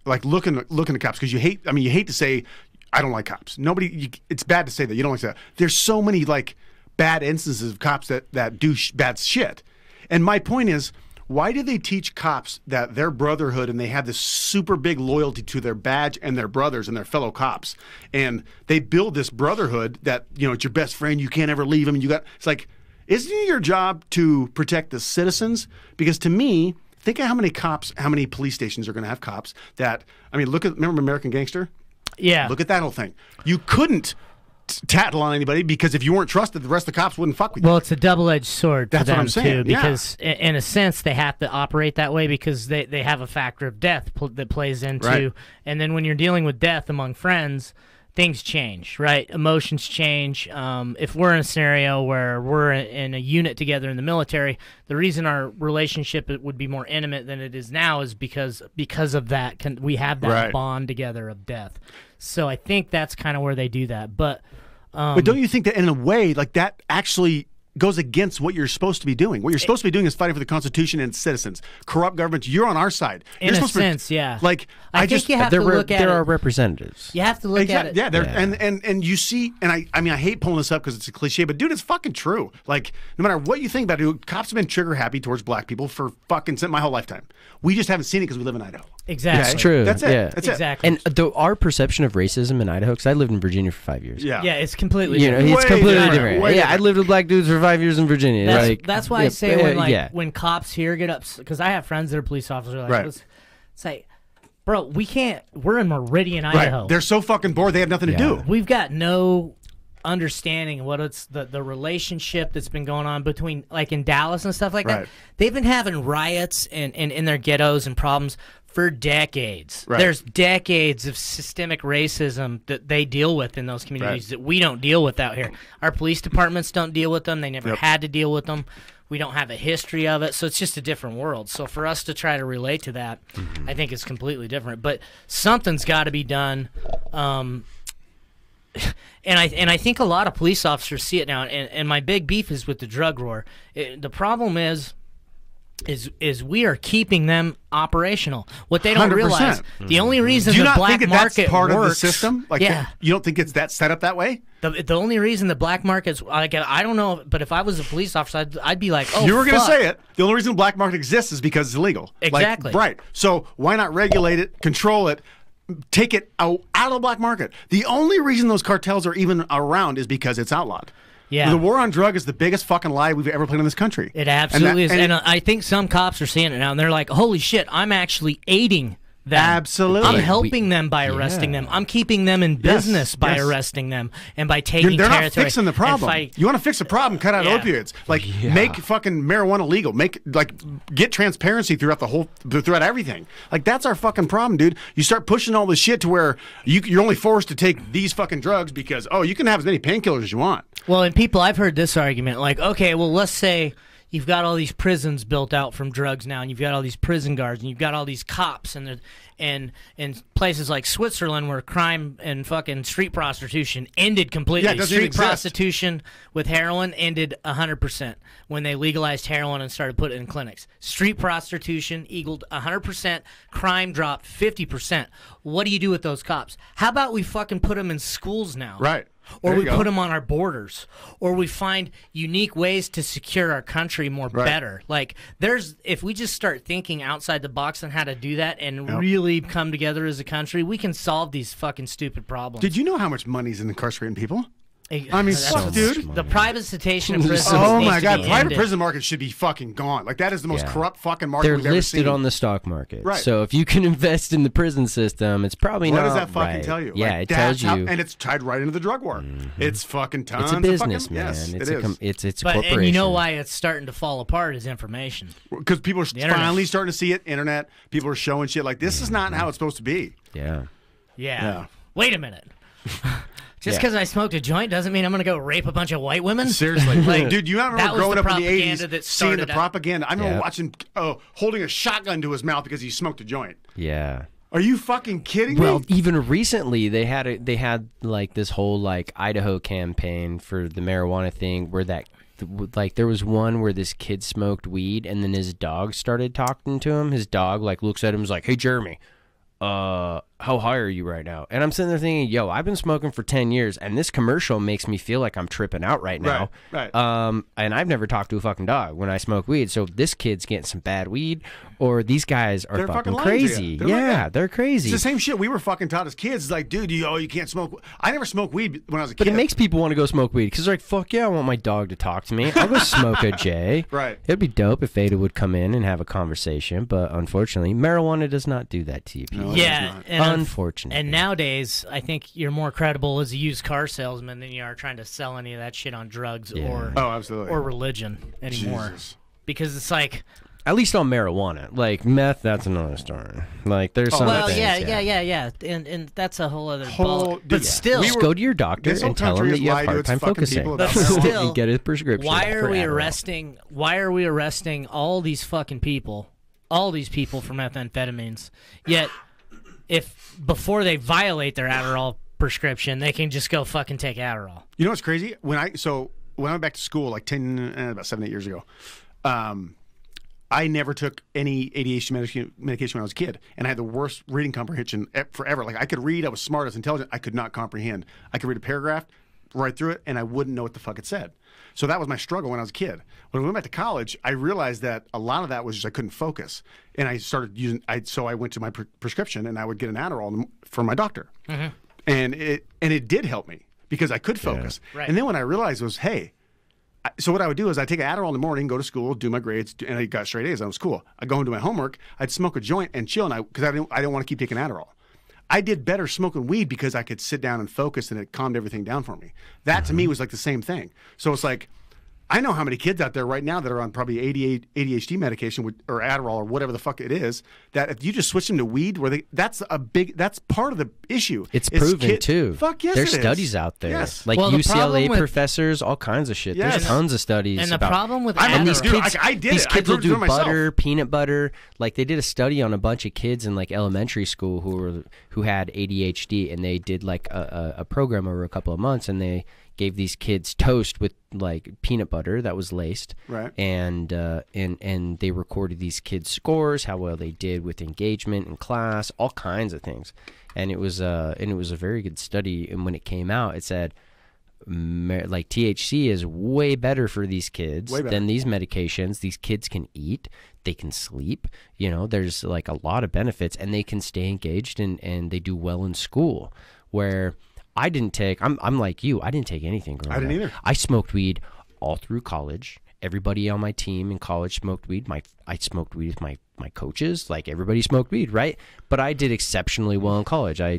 like looking at cops, because you hate to say, I don't like cops. It's bad to say that. You don't like that. There's so many like bad instances of cops that do bad shit. And my point is, why do they teach cops that their brotherhood and they have this super big loyalty to their badge and their brothers and their fellow cops? And they build this brotherhood that, you know, it's your best friend. You can't ever leave him. And it's like, isn't it your job to protect the citizens? Because to me, think of how many police stations are going to have cops that, I mean, remember American Gangster? Yeah. Look at that whole thing. You couldn't tattle on anybody because if you weren't trusted, the rest of the cops wouldn't fuck with you. Well, it's a double-edged sword for That's what them I'm saying, too, yeah. because in a sense they have to operate that way because they have a factor of death that plays into, Right. and then when you're dealing with death among friends, things change, right? Emotions change. If we're in a scenario where we're in a unit together in the military, the reason our relationship would be more intimate than it is now is because of that. We have that Right. bond together of death. So I think that's kind of where they do that, but. But don't you think that in a way, like that actually goes against what you're supposed to be doing? What you're supposed to be doing is fighting for the Constitution and citizens. Corrupt governments, you're on our side. In You're a supposed to- sense, yeah. Like, I think you have to look at there it. are representatives. You have to look at it. Yeah, Yeah. and you see, and I mean, I hate pulling this up because it's a cliche, but dude, it's fucking true. Like, no matter what you think about it, cops have been trigger happy towards black people for fucking my whole lifetime. We just haven't seen it because we live in Idaho. Exactly. It's true. That's it. Yeah. That's it. Exactly. And our perception of racism in Idaho, because I lived in Virginia for 5 years. Yeah. Yeah, it's completely You know, different. it's Way completely different. different. Way Yeah, I different. lived with black dudes for 5 years in Virginia. That's why I say when cops here get up, because I have friends that are police officers. Like, Right. it's like, bro, we're in Meridian, Idaho. Right. They're so fucking bored, they have nothing to do. We've got no understanding of what it's the relationship that's been going on between, like in Dallas and stuff like Right. that. They've been having riots in their ghettos and problems for decades. Right. There's decades of systemic racism that they deal with in those communities that we don't deal with out here. Our police departments don't deal with them. They never had to deal with them. We don't have a history of it, so it's just a different world. So for us to try to relate to that, I think it's completely different. But something's got to be done. And I think a lot of police officers see it now. And my big beef is with the drug war. The problem is is we are keeping them operational. What they don't 100%. realize, the only reason Do you the not black think that market that's part works, of the system? Like, yeah. You don't think it's that set up that way? The only reason the black market's like, I don't know, but if I was a police officer, I'd be like, oh, you were going to fuck. say it. The only reason the black market exists is because it's illegal. Exactly. Like, right. So why not regulate it, control it, take it out of the black market? The only reason those cartels are even around is because it's outlawed. Yeah. The war on drug is the biggest fucking lie we've ever played in this country. It absolutely is. And I think some cops are seeing it now, and they're like, holy shit, I'm actually aiding them. Absolutely. I'm helping them by arresting them. I'm keeping them in business by arresting them and by taking They're territory. not fixing the problem. You want to fix the problem, cut out opioids. Like, make fucking marijuana legal. Get transparency throughout everything. Like, that's our fucking problem, dude. You start pushing all this shit to where you're only forced to take these fucking drugs because, you can have as many painkillers as you want. Well, and people, I've heard this argument, like, okay, well, let's say you've got all these prisons built out from drugs now, and you've got all these prison guards, and you've got all these cops, and places like Switzerland where crime and fucking street prostitution ended completely. Yeah, it doesn't street exist. prostitution with heroin ended 100% when they legalized heroin and started putting it in clinics. Street prostitution equaled 100%. Crime dropped 50%. What do you do with those cops? How about we fucking put them in schools now? Right. Or we put them on our borders, or we find unique ways to secure our country more better. Like, if we just start thinking outside the box on how to do that and really come together as a country, we can solve these fucking stupid problems. Did you know how much money's in incarcerating people? I mean, fuck, dude. The privatization of prisons. Oh needs my to god, be private ended. prison market should be fucking gone. Like, that is the most corrupt fucking market They're we've ever listed seen. on the stock market. Right. So if you can invest in the prison system, it's probably What not does that fucking right. tell you? Yeah, Like, it tells that's you. and it's tied right into the drug war. It's fucking tons It's a of business, fucking, man. Yes, It's it is. it's a But, corporation. and you know why it's starting to fall apart is information. Because people are internet. finally starting to see it. Internet. People are showing shit like, this is not how it's supposed to be. Yeah. Yeah. Wait a minute. Just because I smoked a joint doesn't mean I'm going to go rape a bunch of white women? Seriously. Like, dude, you remember that was growing the up in the 80s, that seeing the started propaganda? I remember Yeah. watching, holding a shotgun to his mouth because he smoked a joint. Yeah. Are you fucking kidding Well, me? even recently they had like this whole like Idaho campaign for the marijuana thing where like there was one where this kid smoked weed and then his dog started talking to him. His dog like looks at him and is like, "Hey Jeremy, how high are you right now?" And I'm sitting there thinking, yo, I've been smoking for 10 years and this commercial makes me feel like I'm tripping out right now. Right. And I've never talked to a fucking dog when I smoke weed. So this kid's getting some bad weed or these guys are They're fucking lying to you. crazy. They're like Yeah, that. they're crazy. It's the same shit we were fucking taught as kids. It's like, dude, you can't smoke. I never smoked weed when I was a kid. But it makes people want to go smoke weed because they're like, fuck yeah, I want my dog to talk to me. I'll go smoke a J. Right. It'd be dope if Ada would come in and have a conversation, but unfortunately, marijuana does not do that to you people. Yeah. And Unfortunately. And nowadays, I think you're more credible as a used car salesman than you are trying to sell any of that shit on drugs or absolutely. or religion anymore. Jesus. Because it's like, At least on marijuana. Like meth, that's another story. Like there's some well, things. yeah, and that's a whole other ball. dude, But yeah. still, Just go to your doctor This whole and tell him country that has you have lied to hard its time fucking focusing. people But about marijuana. still, and get a prescription. why are for we Adderall. arresting? Why are we arresting all these fucking people? All these people for methamphetamines. Yet, if before they violate their Adderall prescription, they can just go fucking take Adderall. You know what's crazy? When I went back to school like about 7-8 years ago, I never took any ADHD medication when I was a kid, and I had the worst reading comprehension forever. Like I could read, I was smart, I was intelligent, I could not comprehend. I could read a paragraph, right through it, and I wouldn't know what the fuck it said. So that was my struggle when I was a kid. When I went back to college, I realized that a lot of that was just I couldn't focus, and I started using. So I went to my prescription, and I would get an Adderall from my doctor, and it did help me because I could focus. Right. And then when I realized was, hey. So what I would do is I'd take an Adderall in the morning, go to school, do my grades, and I got straight A's. That was cool. I'd go into my homework, I'd smoke a joint and chill, because I didn't want to keep taking Adderall. I did better smoking weed because I could sit down and focus, and it calmed everything down for me. That to me was like the same thing. So it's like, I know how many kids out there right now that are on probably ADHD medication or Adderall or whatever the fuck it is, that if you just switch them to weed, that's part of the issue. It's proven too. Fuck yes, There's it is. studies out there. Yes. Like Well, the problem UCLA with- professors, all kinds of shit. Yes. There's tons of studies. And the about, problem with I'm- and these Adderall- kids, Dude, I did these it. I kids will proved it to do myself. butter, peanut butter. Like they did a study on a bunch of kids in like elementary school who had ADHD, and they did like a program over a couple of months, and they gave these kids toast with like peanut butter that was laced, Right. and they recorded these kids' scores, how well they did with engagement in class, all kinds of things, and it was a very good study. And when it came out, it said like THC is way better for these kids than these medications. These kids can eat, they can sleep, there's like a lot of benefits, and they can stay engaged and they do well in school. Where I didn't take, I'm like you, I didn't take anything growing up. I didn't either. I smoked weed all through college. Everybody on my team in college smoked weed. I smoked weed with my coaches. Like, everybody smoked weed, right? But I did exceptionally well in college. I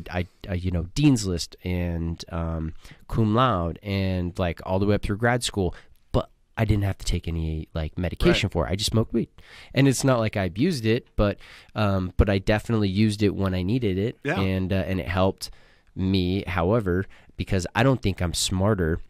Dean's List and cum laude and like all the way up through grad school. But I didn't have to take any like medication for it. I just smoked weed, and it's not like I abused it, but I definitely used it when I needed it, and it helped me. However, because I don't think I'm smarter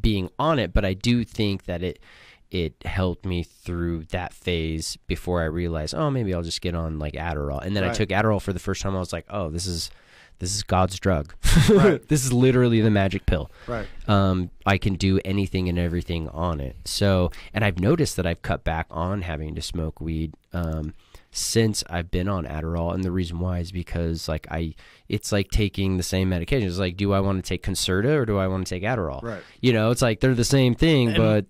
being on it, but I do think that it helped me through that phase before I realized, oh, maybe I'll just get on like Adderall. And then I took Adderall for the first time. I was like, oh, this is God's drug. This is literally the magic pill. Right. I can do anything and everything on it. So, and I've noticed that I've cut back on having to smoke weed since I've been on Adderall, and the reason why is because like it's like taking the same medication. It's like, do I want to take Concerta or do I want to take Adderall? Right. It's like they're the same thing, but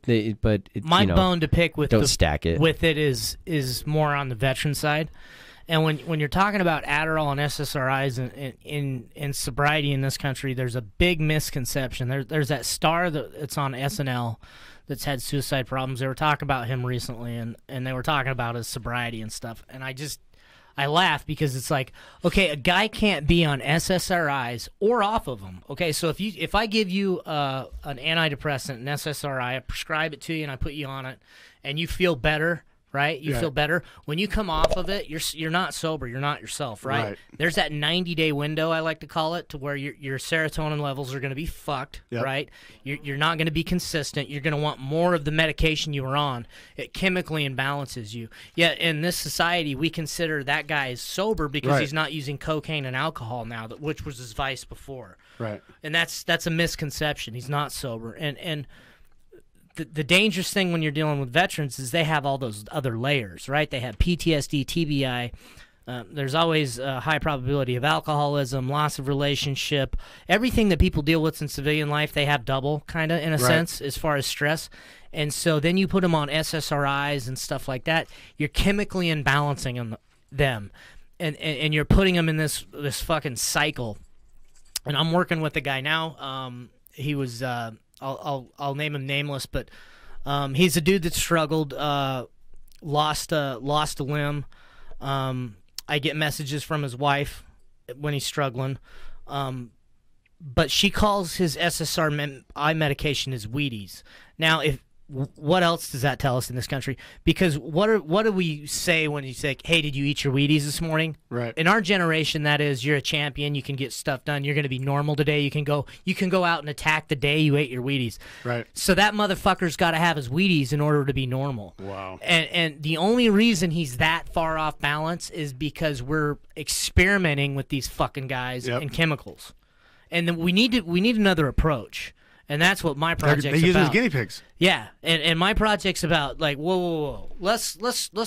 my bone to pick with stack it with it is more on the veteran side. And when you're talking about Adderall and SSRIs in sobriety in this country, there's a big misconception. There's that star that's on SNL that's had suicide problems. They were talking about him recently, and they were talking about his sobriety and stuff. And I laugh because it's like, okay, a guy can't be on SSRIs or off of them. Okay, so if I give you an antidepressant, an SSRI, I prescribe it to you and I put you on it, and you feel better. Right? You feel better. When you come off of it, you're not sober. You're not yourself, right? There's that 90-day window, I like to call it, to where your serotonin levels are going to be fucked, right? You're not going to be consistent. You're going to want more of the medication you were on. It chemically imbalances you. Yet in this society, we consider that guy is sober because he's not using cocaine and alcohol now, which was his vice before. Right. And that's a misconception. He's not sober. And the dangerous thing when you're dealing with veterans is they have all those other layers, right? They have PTSD, TBI. There's always a high probability of alcoholism, loss of relationship. Everything that people deal with in civilian life, they have double, kind of, in a sense, as far as stress. And so then you put them on SSRIs and stuff like that. You're chemically imbalancing them. And you're putting them in this fucking cycle. And I'm working with a guy now. He was... I'll name him nameless, but he's a dude that struggled, lost a limb. I get messages from his wife when he's struggling, but she calls his SSRI medication his Wheaties. Now, what else does that tell us in this country? Because what do we say when you say, hey, did you eat your Wheaties this morning? Right. In our generation, that is, you're a champion, you can get stuff done, you're going to be normal today, you can go out and attack the day you ate your Wheaties. Right. So that motherfucker's got to have his Wheaties in order to be normal. Wow. And the only reason he's that far off balance is because we're experimenting with these fucking guys and chemicals. And then we need another approach. And that's what my project's about. They use as guinea pigs. Yeah, and my project's about like, whoa. Let's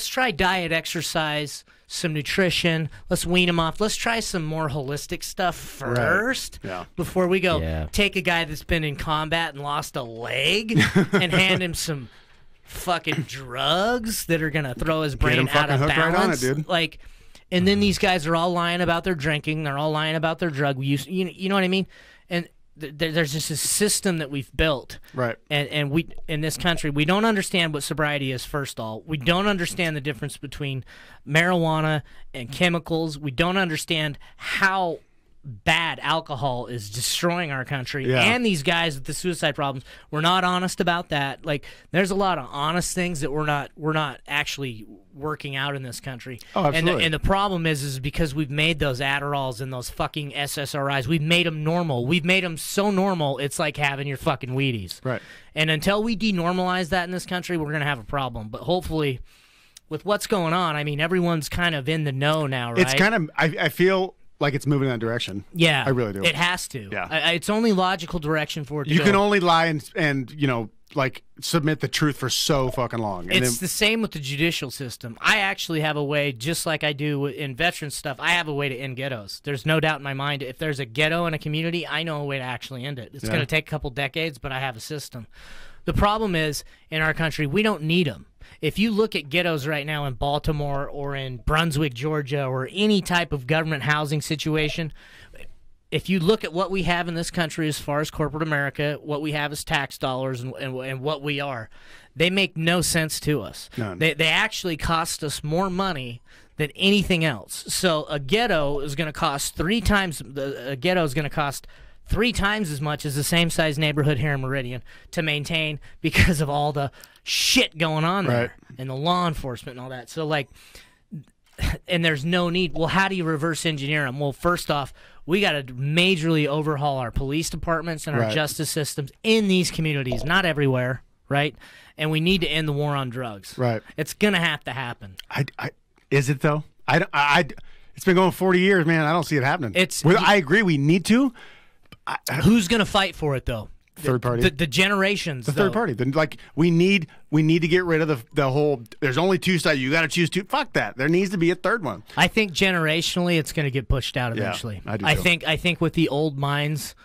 try diet, exercise, some nutrition. Let's wean them off. Let's try some more holistic stuff first before we go take a guy that's been in combat and lost a leg and hand him some fucking drugs that are gonna throw his brain out of balance. Right on it, dude. Like, and then these guys are all lying about their drinking. They're all lying about their drug use. You know what I mean? And there's just a system that we've built, right? And we in this country, we don't understand what sobriety is. First of all, we don't understand the difference between marijuana and chemicals. We don't understand how bad alcohol is destroying our country and these guys with the suicide problems. We're not honest about that. Like, there's a lot of honest things that we're not actually working out in this country. Oh, absolutely. And the problem is because we've made those Adderalls and those fucking SSRIs, we've made them normal. We've made them so normal, it's like having your fucking Wheaties. Right. And until we denormalize that in this country, we're going to have a problem. But hopefully, with what's going on, I mean, everyone's kind of in the know now, right? It's kind of, I feel like it's moving in that direction. Yeah, I really do. It has to. Yeah, it's only logical direction for it to You go. can only lie and you know, like submit the truth for so fucking long. And It's the same with the judicial system. I actually have a way, just like I do in veteran stuff, I have a way to end ghettos. There's no doubt in my mind. If there's a ghetto in a community, I know a way to actually end it. It's going to take a couple decades, but I have a system. The problem is, in our country, we don't need them. If you look at ghettos right now in Baltimore or in Brunswick, Georgia, or any type of government housing situation, if you look at what we have in this country as far as corporate America, what we have is tax dollars and what we are, they make no sense to us. None. They actually cost us more money than anything else. So a ghetto is going to cost 3 times. A ghetto is going to cost 3 times as much as the same size neighborhood here in Meridian to maintain because of all the shit going on there and the law enforcement and all that. So like, and there's no need. Well, how do you reverse engineer them? Well, first off, we got to majorly overhaul our police departments and our justice systems in these communities, not everywhere, right? And we need to end the war on drugs. Right. It's going to have to happen. Is it though? It's been going 40 years, man. I don't see it happening. I agree. We need to. Who's going to fight for it though? Third party. The generations. The third party. Then like we need to get rid of the whole. There's only 2 sides. You got to choose 2. Fuck that. There needs to be a third one. I think generationally, it's going to get pushed out eventually. Yeah, I do. I think with the old minds,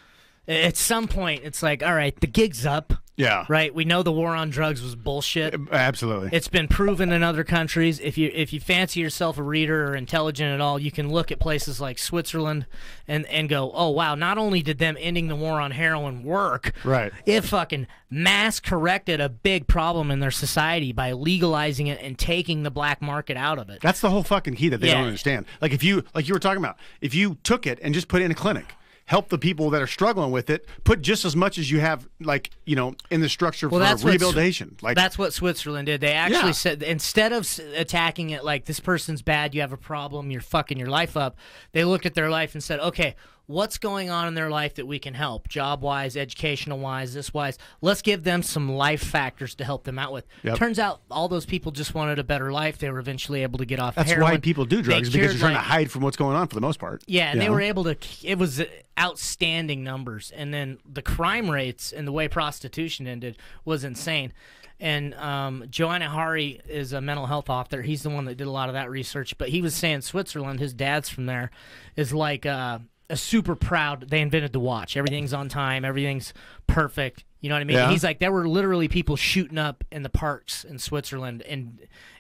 at some point, it's like, all right, the gig's up. Yeah. Right. We know the war on drugs was bullshit. Absolutely. It's been proven in other countries. If you fancy yourself a reader or intelligent at all, you can look at places like Switzerland and go, oh wow, not only did them ending the war on heroin work, right? It fucking mass corrected a big problem in their society by legalizing it and taking the black market out of it. That's the whole fucking key that they don't understand. Like if you were talking about, if you took it and just put it in a clinic, help the people that are struggling with it, put just as much as you have, like, you know, in the structure for rehabilitation. Like that's what Switzerland did. They actually said, instead of attacking it like this person's bad, you have a problem, you're fucking your life up, they looked at their life and said, okay, what's going on in their life that we can help, job-wise, educational-wise, this-wise? Let's give them some life factors to help them out with. Yep. Turns out all those people just wanted a better life. They were eventually able to get off heroin. That's why people do drugs, because you're trying to hide from what's going on for the most part. Yeah, and they were able to, it was outstanding numbers. And then the crime rates and the way prostitution ended was insane. And Joanna Hari is a mental health author. He's the one that did a lot of that research. But he was saying Switzerland, his dad's from there, is like a super proud. They invented the watch. Everything's on time. Everything's perfect. You know what I mean? Yeah. He's like, there were literally people shooting up in the parks in Switzerland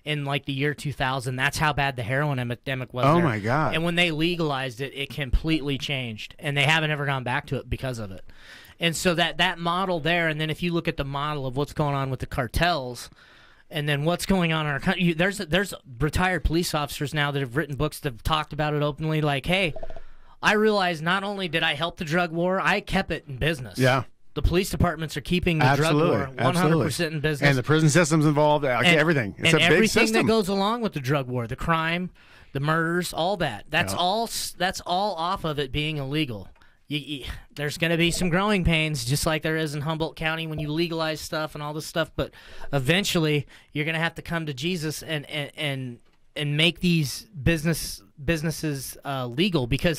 in like the year 2000. That's how bad the heroin epidemic was. Oh my God. And when they legalized it, it completely changed. And they haven't ever gone back to it because of it. And so that model there, and then if you look at the model of what's going on with the cartels, and then what's going on in our country, there's retired police officers now that have written books that have talked about it openly, like, hey, I realized not only did I help the drug war, I kept it in business. Yeah. The police departments are keeping the drug war 100% in business. And the prison system's involved, everything. It's a big everything system that goes along with the drug war, the crime, the murders, all that. That's all off of it being illegal. There's going to be some growing pains, just like there is in Humboldt County when you legalize stuff and all this stuff. But eventually, you're going to have to come to Jesus and make these businesses legal, because,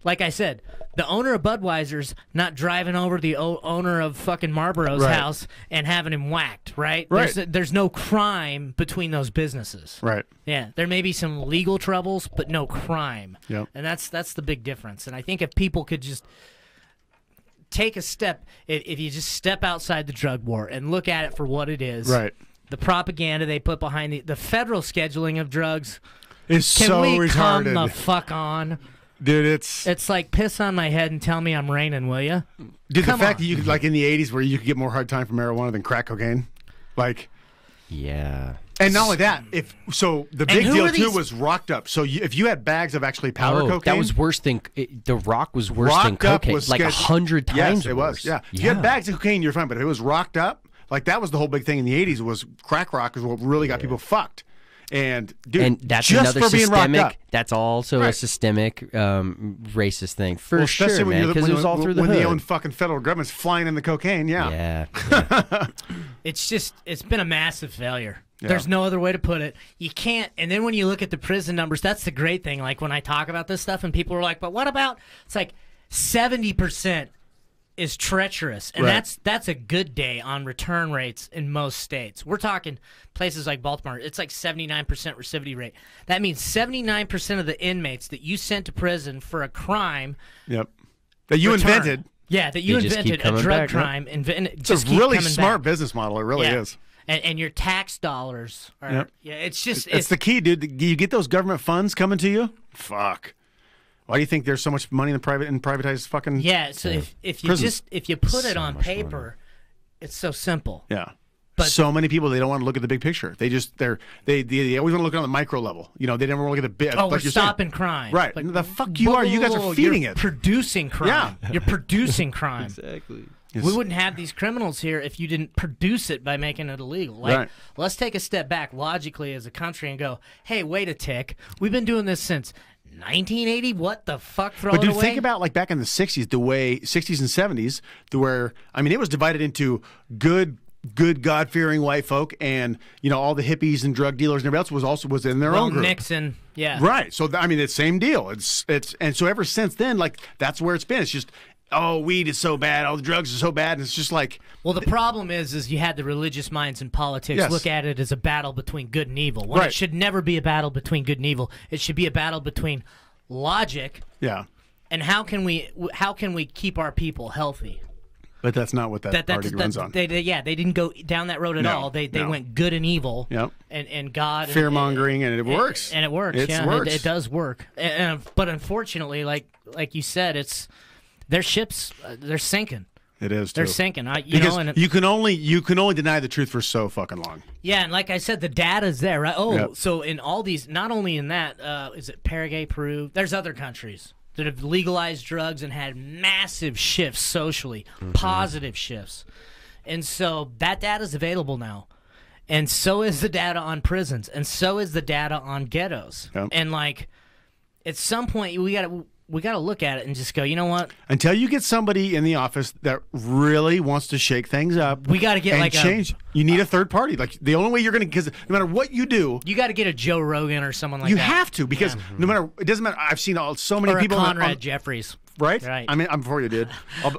like I said, the owner of Budweiser's not driving over the owner of fucking Marlboro's house and having him whacked, right? There's no crime between those businesses. Right. Yeah, there may be some legal troubles, but no crime. Yep. And that's the big difference. And I think if people could just take a step, if you just step outside the drug war and look at it for what it is. Right. The propaganda they put behind the federal scheduling of drugs is so retarded. Can we come the fuck on? Dude, it's like piss on my head and tell me I'm raining, will you? Dude, the fact that you could, like in the 80s where you could get more hard time for marijuana than crack cocaine. Like, yeah. And not only that, the big deal too was rocked up. So if you had bags of actually powder cocaine, that was worse than the rock was worse than cocaine, like 100 times. Yes, it was. Yeah. If you had bags of cocaine, you're fine. But if it was rocked up, like that was the whole big thing in the 80s was crack rock is what really got people fucked. And dude, and that's just another for being rocked systemic. up. That's also a systemic racist thing for Especially sure, when man. Because it was all through the when hood. the own fucking federal government's flying in the cocaine. Yeah. It's been a massive failure. Yeah. There's no other way to put it. You can't. And then when you look at the prison numbers, that's the great thing. Like when I talk about this stuff and people are like, but what about? It's like 70% is treacherous. And that's a good day on return rates in most states. We're talking places like Baltimore. It's like 79% recidivity rate. That means 79% of the inmates that you sent to prison for a crime. Yep. That you return. invented. Yeah, that you They just invented keep a drug coming back, crime. It's a really smart business model. It really is. And your tax dollars are it's just it's the key, dude. You get those government funds coming to you. Fuck. Why do you think there's so much money in privatized fucking? Yeah. So if you prisons? if you put it So on much paper, it's so simple. Yeah. But so many people, they don't want to look at the big picture. They always want to look on the micro level. You know, they never want to look at the big. Oh, we're stopping crime. Right. Like, The fuck you are. You guys are feeding you're it. Producing crime. Yeah. You're producing crime. Exactly. We wouldn't have these criminals here if you didn't produce it by making it illegal. Like, let's take a step back logically as a country and go, hey, wait a tick. We've been doing this since 1980. What the fuck? Throw But it dude, away? think about like back in the 60s, the way 60s and 70s, where I mean, it was divided into good God-fearing white folk, and you know all the hippies and drug dealers and everybody else was in their own group. Nixon, yeah, right. So I mean, it's the same deal. It's and so ever since then, like that's where it's been. It's just weed is so bad, all the drugs are so bad, and it's just like. Well, the problem is you had the religious minds in politics look at it as a battle between good and evil. When it should never be a battle between good and evil. It should be a battle between logic. Yeah. And how can we keep our people healthy? But that's not what that party runs on. They didn't go down that road at all. They went good and evil. Yep. And God. Fear mongering, and it works. And it works. It does work. But unfortunately, like you said, their ships they're sinking. It is. They're too. sinking. You can only deny the truth for so fucking long. Yeah, and like I said, the data's there, right? So in all these, not only in that, is it Paraguay, Peru? There's other countries that have legalized drugs and had massive shifts socially, positive shifts. And so that data is available now. And so is the data on prisons. And so is the data on ghettos. Yep. And like, at some point, we got to look at it and just go, you know what? Until you get somebody in the office that really wants to shake things up, we got to get change. You need a third party. Like the only way you're going to, because no matter what you do, you got to get a Joe Rogan or someone like that. You have to, because no matter, it doesn't matter. I've seen so many people. Conrad Jeffries. Right? I mean, I'm before you did.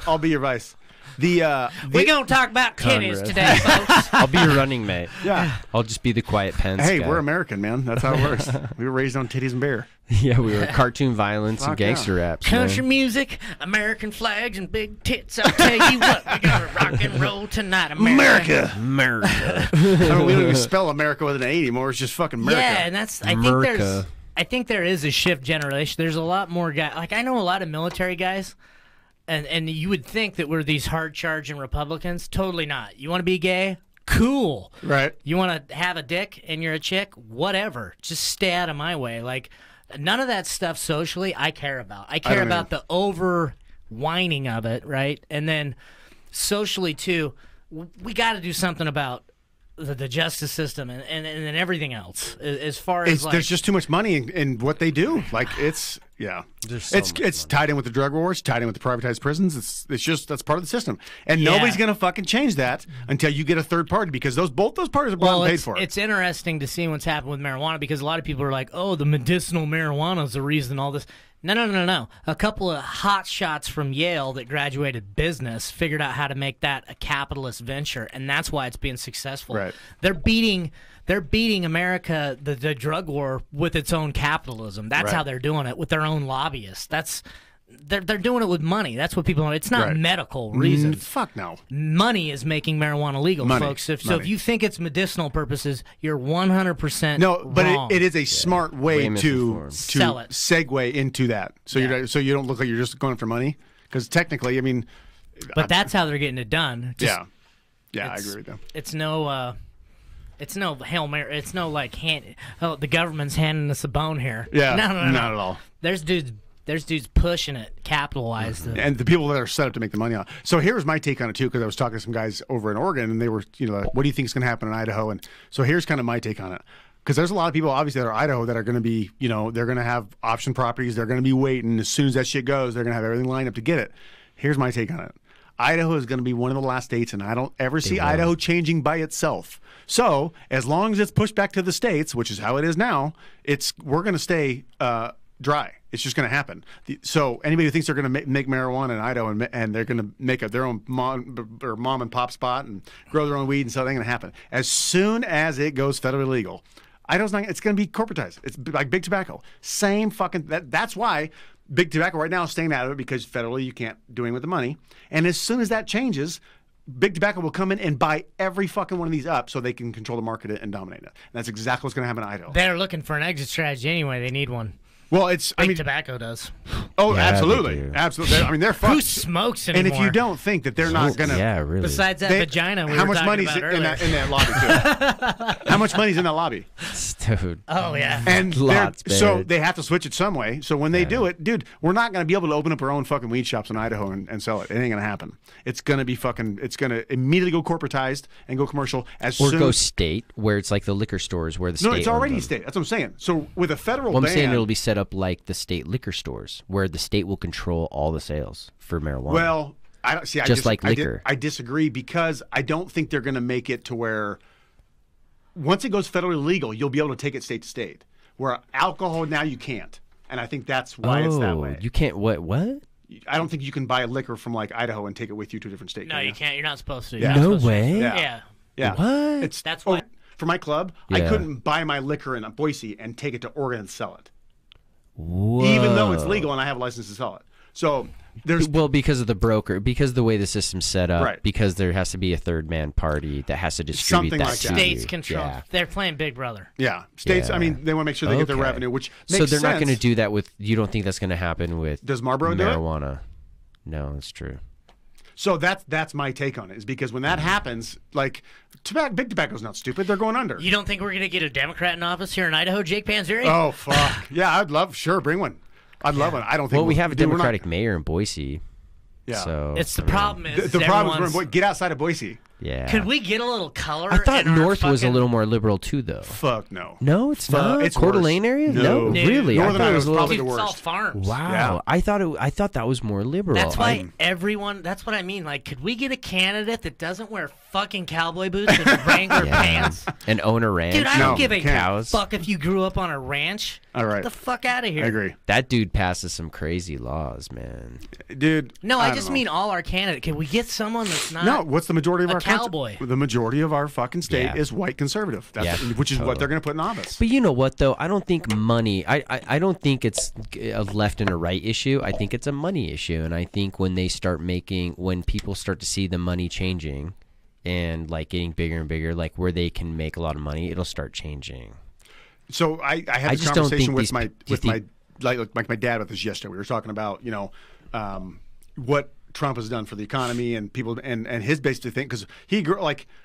I'll be your vice. We're going to talk about titties today, folks. I'll be your running mate. Yeah. I'll just be the quiet pens Hey, guy. we're American, man. That's how it works. We were raised on titties and beer. Yeah, we were cartoon violence and gangster raps. Country man. music, American flags, and big tits. I'll tell you what, we're going to rock and roll tonight, America. America. I mean, we don't even spell America with an A anymore. It's just fucking America. Yeah, and that's, I think there is a shift generation. There's a lot more guys. Like, I know a lot of military guys. And you would think that we're these hard-charging Republicans. Totally not. You want to be gay? Cool. Right. You want to have a dick and you're a chick? Whatever. Just stay out of my way. Like, none of that stuff socially I care about. I care about the over-whining of it, right? And then socially, too, we got to do something about the justice system and everything else. As far as there's just too much money in what they do. Like it's it's tied in with the drug wars, tied in with the privatized prisons. It's just that's part of the system, and nobody's gonna fucking change that until you get a third party, because both those parties are bought and paid for. It's interesting to see what's happened with marijuana, because a lot of people are like, oh, the medicinal marijuana is the reason all this. No. A couple of hot shots from Yale that graduated business figured out how to make that a capitalist venture, and that's why it's being successful. Right. They're beating America, the drug war, with its own capitalism. That's how they're doing it, with their own lobbyists. They're doing it with money. That's what people know. It's not medical reasons. Fuck no. Money is making marijuana legal, folks. So if you think it's medicinal purposes, you're 100% no. But wrong. it is a smart way to sell it, segue into that. So you don't look like you're just going for money, because technically, I mean. But that's how they're getting it done. Yeah, I agree with them. It's no. It's no Hail Mary. It's no like the government's handing us a bone here. Yeah, no, not at all. There's dudes pushing it, capitalized it. And the people that are set up to make the money on. So here's my take on it too, because I was talking to some guys over in Oregon, and they were, what do you think is going to happen in Idaho? And so here's kind of my take on it. because there's a lot of people obviously that are Idaho that are going to be, they're going to have option properties. They're going to be waiting. As soon as that shit goes, they're going to have everything lined up to get it. Here's my take on it. Idaho is going to be one of the last states, and I don't ever see Idaho changing by itself. So as long as it's pushed back to the states, which is how it is now, we're going to stay dry. It's just going to happen. So anybody who thinks they're going to make marijuana in Idaho and they're going to make their own mom and pop spot and grow their own weed and so that ain't going to happen. As soon as it goes federally legal, Idaho's not. It's going to be corporatized. It's like big tobacco. Same fucking. That's why big tobacco right now is staying out of it, because federally you can't do anything with the money. And as soon as that changes, big tobacco will come in and buy every fucking one of these up so they can control the market and dominate it. And that's exactly what's going to happen in Idaho. They're looking for an exit strategy anyway. They need one. Well, Big tobacco does. Oh, Yeah, absolutely, they do. absolutely. I mean, they're fucked. Who smokes anymore? And if you don't think that they're not gonna, Yeah, really. Besides that vagina, we how were much talking money's about in earlier. that lobby? Too? How much money's in that lobby? Dude. Oh yeah. And Lots, so babe. they have to switch it some way. So when they do it, dude, we're not going to be able to open up our own fucking weed shops in Idaho and sell it. It ain't going to happen. It's going to be fucking. It's going to immediately go corporatized and go commercial as Or soon. go state, where it's like the liquor stores where the state. No, it's owns already them. state. That's what I'm saying. So with a federal Well, I'm ban, saying it'll be set up like the state liquor stores, where the state will control all the sales for marijuana. well, I don't see. Just like liquor. I disagree, because I don't think they're going to make it to where once it goes federally legal, you'll be able to take it state to state. Where alcohol now you can't, and I think that's why it's that way. You can't. What? I don't think you can buy liquor from like Idaho and take it with you to a different state. No, you can't. You're not supposed to. Yeah. You're not No supposed to. way. Yeah. Yeah. What? That's why- for my club, I Yeah. couldn't buy my liquor in Boise and take it to Oregon and sell it, Whoa. even though it's legal and I have a license to sell it. So there's Well, because of the broker, because of the way the system's set up, Right. because there has to be a third man party that has to distribute Something that like to that. States you. control. Yeah. They're playing Big Brother. states. Yeah. I mean, they want to make sure they get their Okay. revenue, which So makes they're not going to sense. do that with. You don't think that's going to happen with? Does Marlboro do it? marijuana? No, that's true. So that's my take on it. Is because when that happens, like big tobacco's not stupid. They're going under. You don't think we're gonna get a Democrat in office here in Idaho, Jake Panzeri? Oh fuck yeah, I'd love bring one. I'd love one. I don't think. Well, we have a dude, we're not- Democratic mayor in Boise. Yeah. So It's the I mean, problem is The problem is everyone's- we're get outside of Boise. Yeah. Could we get a little color? I thought in our North was a fucking- little more liberal too, though. Fuck no. No, it's not. it's Coeur worse. d'Alene area? No. Dude, really. I Northern thought it was Idaho's a little. probably Dude, the it's all worst. farms. Wow. Yeah. I thought that was more liberal. That's why I'm- everyone. That's what I mean. Like, could we get a candidate that doesn't wear fucking cowboy boots and Wrangler pants? and own a ranch. Dude, I No, don't give a cows. fuck if you grew up on a ranch. All right. Get the fuck out of here. I agree, That dude passes some crazy laws, man. dude. No, I don't just know. mean all our candidates. Can we get someone that's not? No, what's the majority of a our cowboy. The majority of our fucking state Yeah. is white conservative. That's Yeah, which is what totally. they're going to put in office. But you know what, though? I don't think money. I don't think it's a left and a right issue. I think it's a money issue, and I think when people start to see the money changing, and like getting bigger and bigger, like where they can make a lot of money, it'll start changing. So I had I this just don't conversation think with these my pe- do you think- like my dad about this yesterday. We were talking about what Trump has done for the economy and people and his basic thing, because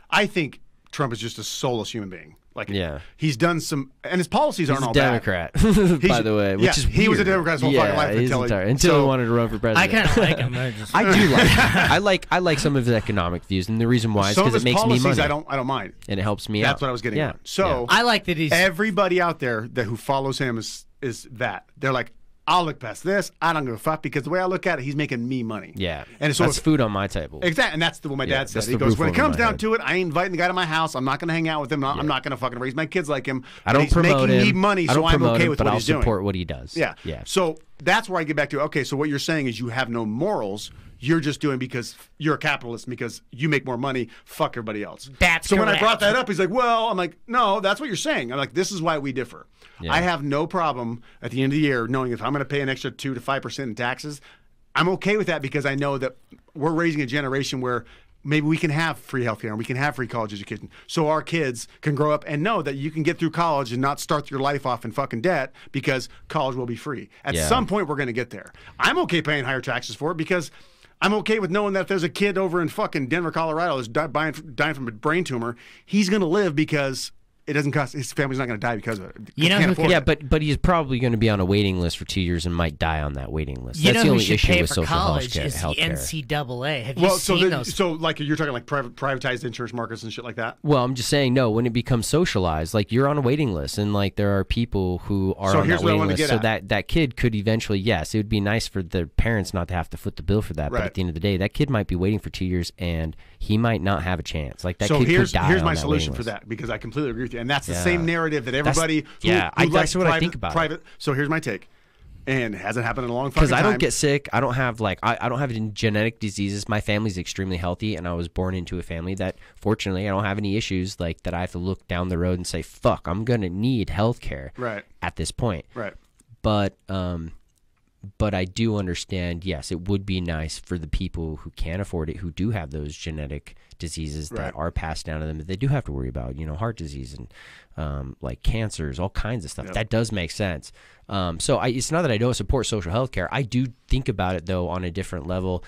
I think Trump is just a soulless human being. Like, Yeah. he's done some, and his policies He's aren't a all Democrat, bad. by the way, which is he was a weird. Democrat his whole fucking life he's until until he wanted to run for I president. kind of like him. I just- I do I like some of his economic views, and the reason why is some of because his it makes me policies money. I don't mind. And it helps me out. That's what I was getting Yeah. at. So I like that he's. everybody out there who follows him is that they're like, I'll look past this. I don't give a fuck, because the way I look at it, he's making me money. Yeah, and so that's if- food on my table. Exactly, and that's what my Yeah, dad said. that's He the goes, roof when it over comes my down head. to it, I ain't inviting the guy to my house. I'm not going to hang out with him. I'm not going to fucking raise my kids like him. I don't He's promote making him. me money, I so don't I'm promote okay him, with but what I'll he's doing. support what he does. Yeah, yeah. So that's where I get back to, okay, so what you're saying is you have no morals. You're just doing because you're a capitalist, because you make more money. Fuck everybody else. That's so when I correct. brought that up, he's like, well, I'm like, no, that's what you're saying. I'm like, this is why we differ. Yeah. I have no problem at the end of the year knowing if I'm going to pay an extra 2 to 5% in taxes. I'm okay with that, because I know that we're raising a generation where maybe we can have free healthcare and we can have free college education, so our kids can grow up and know that you can get through college and not start your life off in fucking debt, because college will be free. At Yeah. some point, we're going to get there. I'm okay paying higher taxes for it, because I'm okay with knowing that if there's a kid over in fucking Denver, Colorado that's dying from a brain tumor, he's going to live because it doesn't cost. His family's not going to die because of it. You know Can't who afford Yeah, it. but he's probably going to be on a waiting list for 2 years and might die on that waiting list. You That's know the who only should issue pay with for social college healthcare. is the NCAA. Have you Well, seen those? so like you're talking like privatized insurance markets and shit like that. Well, I'm just saying, no, when it becomes socialized, like you're on a waiting list and like there are people who are So on here's that what I waiting wanna list. get So at. that kid could eventually, yes, it would be nice for the parents not to have to foot the bill for that. But Right. at the end of the day, that kid might be waiting for 2 years and he might not have a chance. Like that So kid here's could die here's on my that solution waiting for list. that, because I completely agree with you, and that's the Yeah. same narrative that everybody. That's what I think about it. private. So here's my take, and it hasn't happened in a long fucking Because time. I don't get sick. I don't have I don't have any genetic diseases. My family's extremely healthy, and I was born into a family that, fortunately, I don't have any issues like that. I have to look down the road and say, "Fuck, I'm gonna need health care." Right. At this point. Right. But I do understand. Yes, it would be nice for the people who can't afford it, who do have those genetic diseases Right. that are passed down to them that they do have to worry about. You know, heart disease and like cancers, all kinds of stuff. Yep. That does make sense. So it's not that I don't support social health care. I do think about it though on a different level.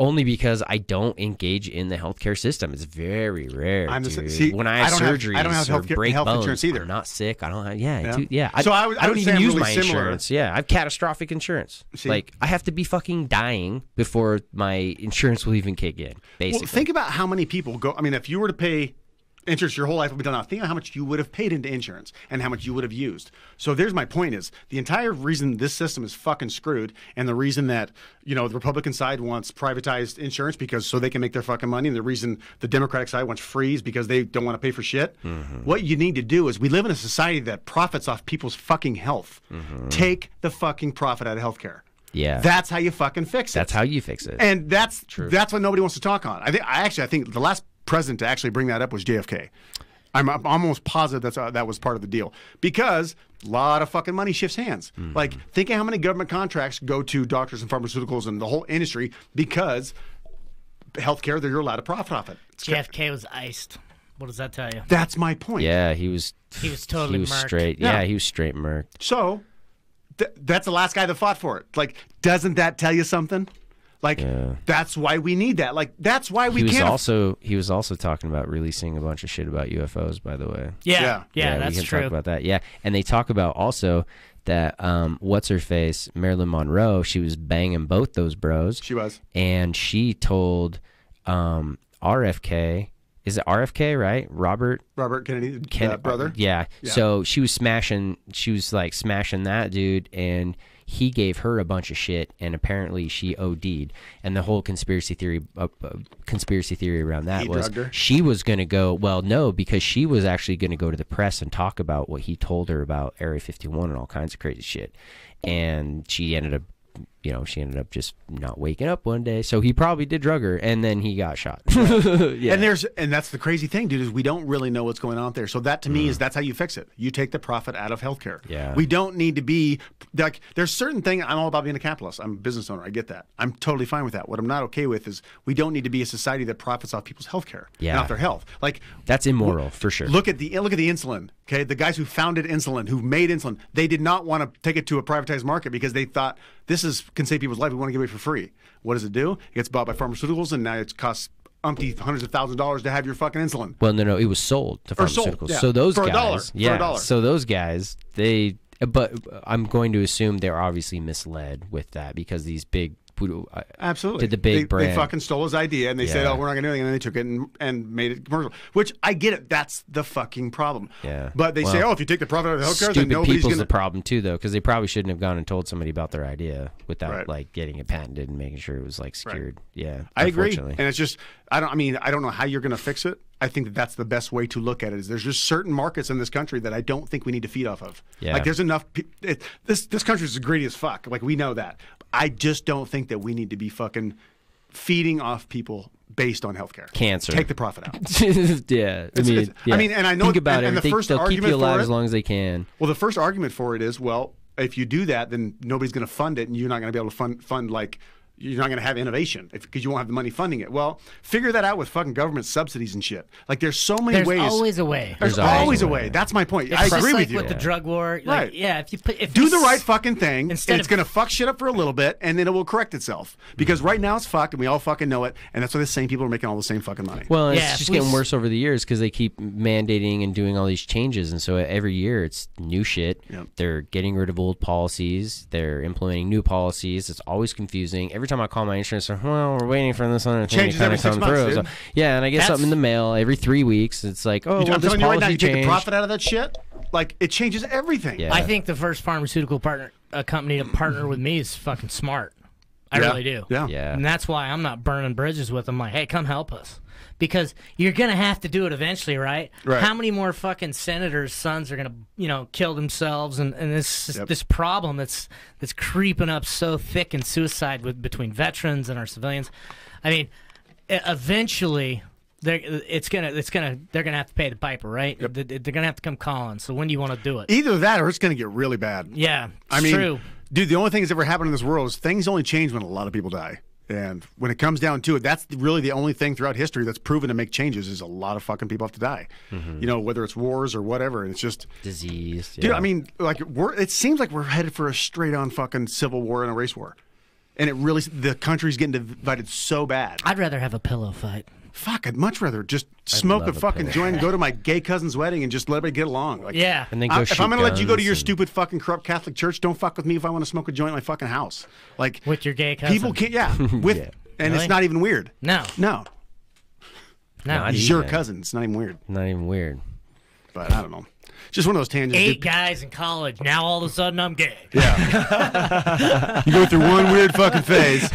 Only because I don't engage in the healthcare system. It's very rare. I'm the dude. see, when I have surgeries I don't have or break health bones, insurance either. I'm not sick. I don't have. Yeah, Yeah. dude, yeah. So I I would don't say even I'm use really my similar. insurance. Yeah, I have catastrophic insurance. See? Like I have to be fucking dying before my insurance will even kick in. Basically, Well, think about how many people go. I mean, if you were to pay insurance your whole life will be done out. Think about how much you would have paid into insurance and how much you would have used. So there's my point: is the entire reason this system is fucking screwed, and the reason that the Republican side wants privatized insurance because so they can make their fucking money, and the reason the Democratic side wants freeze because they don't want to pay for shit. Mm-hmm. What you need to do is we live in a society that profits off people's fucking health. Mm-hmm. Take the fucking profit out of healthcare. Yeah. That's how you fucking fix it. That's how you fix it. And that's True. That's what nobody wants to talk on. I think the last president to actually bring that up was JFK. I'm almost positive that was part of the deal because a lot of fucking money shifts hands. Mm-hmm. Like think of how many government contracts go to doctors and pharmaceuticals and the whole industry because healthcare you're allowed to profit off it. JFK was iced. What does that tell you? That's my point. Yeah, he was. He was totally He was murked. straight. Yeah. Yeah, he was straight murked. So that's the last guy that fought for it. Like, doesn't that tell you something? Like, that's why we need that. Like, that's why we He was can't. he was also talking about releasing a bunch of shit about UFOs. By the way. Yeah, Yeah. that's we can true. talk about that. Yeah, and they talk about also that what's her face, Marilyn Monroe. She was banging both those bros. She was. and she told RFK. Is it RFK, right? Robert Kennedy, brother. Yeah. Yeah. So she was like smashing that dude, and he gave her a bunch of shit, and apparently she OD'd. And the whole conspiracy theory around that He was drugged her? she was going to go. Well, no, because she was actually going to go to the press and talk about what he told her about Area 51 and all kinds of crazy shit. And she ended up just not waking up one day. So he probably did drug her, and then he got shot. Yeah. And that's the crazy thing, dude, is we don't really know what's going on there. So that to me is that's how you fix it. You take the profit out of healthcare. Yeah. We don't need to be like there's certain thing. I'm all about being a capitalist. I'm a business owner. I get that. I'm totally fine with that. What I'm not okay with is we don't need to be a society that profits off people's healthcare and Yeah. off their health. Like That's immoral, for sure. Look at the insulin. Okay, the guys who founded insulin, who made insulin, they did not want to take it to a privatized market because they thought can save people's life. We want to give it for free. What does it do? It gets bought by pharmaceuticals, and now it costs hundreds of thousands of dollars to have your fucking insulin. Well, no, it was sold to Or sold, pharmaceuticals. yeah. So those For a guys, dollar, for a yeah. dollar. So those guys, but I'm going to assume they're obviously misled with that because these big, Absolutely. did the big they brand. fucking stole his idea and they said, Yeah. "Oh, we're not going to do anything," and they took it and made it commercial. Which I get it. That's the fucking problem. Yeah. But they say, Well, "Oh, if you take the profit out of the healthcare, then Stupid nobody's people's going the to." problem too, though, because they probably shouldn't have gone and told somebody about their idea without Right. like getting it patented and making sure it was like secured. Yeah, I agree, unfortunately. and it's just I don't know how you're going to fix it. I think that's the best way to look at it. Is there's just certain markets in this country that I don't think we need to feed off of. Yeah. Like there's enough. This country's greedy as fuck. Like we know that. I just don't think that we need to be fucking feeding off people based on healthcare. Cancer. Take the profit out. Yeah, I mean, and I know. Think about and it. the Think first they'll keep argument you alive for as it. long as they can. Well, the first argument for it is, well, if you do that, then nobody's going to fund it, and you're not going to be able to fund like you're not going to have innovation because you won't have the money funding it. Well, figure that out with fucking government subsidies and shit. Like, there's so many ways. There's always a way. There's always a way. That's my point. I agree with you. With the drug war, right? Yeah, if do the right fucking thing, instead and it's going to fuck shit up for a little bit, and then it will correct itself. Because right now it's fucked, and we all fucking know it, and that's why the same people are making all the same fucking money. Well, it's just getting worse over the years because they keep mandating and doing all these changes, and so every year it's new shit. Yep. They're getting rid of old policies. They're implementing new policies. It's always confusing. Every time I call my insurance, well, we're waiting for this other thing to kind of come through. So, yeah, and I get something in the mail every 3 weeks. It's like, oh, well, I'm this telling you right now, you changed. take the profit out of that shit, like, it changes everything. Yeah. I think the first pharmaceutical company to partner with me is fucking smart. I really do. Yeah. And that's why I'm not burning bridges with them. Like, hey, come help us. Because you're going to have to do it eventually, right? Right. How many more fucking senators' sons are going to, kill themselves? And this problem that's creeping up so thick in suicide between veterans and our civilians. I mean, eventually they're gonna have to pay the piper, right? Yep. They're gonna have to come calling. So when do you want to do it? Either that or it's going to get really bad. Yeah, I mean, true. Dude, the only thing that's ever happened in this world is things only change when a lot of people die. And when it comes down to it, that's really the only thing throughout history that's proven to make changes is a lot of fucking people have to die. Mm-hmm. Whether it's wars or whatever. And it's just disease. Dude, I mean, like it seems like we're headed for a straight on fucking civil war and a race war. And the country's getting divided so bad. I'd rather have a pillow fight. Fuck, I'd much rather just smoke a fucking joint and go to my gay cousin's wedding and just let everybody get along. Like, yeah. And then go if I'm going to let you go to your and... stupid fucking corrupt Catholic church, don't fuck with me if I want to smoke a joint in my fucking house. Like, with your gay cousin. People can't, with, yeah. And really? It's not even weird. No. He's your cousin. It's not even weird. Not even weird. But I don't know. Just one of those tangents. 8 guys in college. Now all of a sudden I'm gay. Yeah. You go through one weird fucking phase.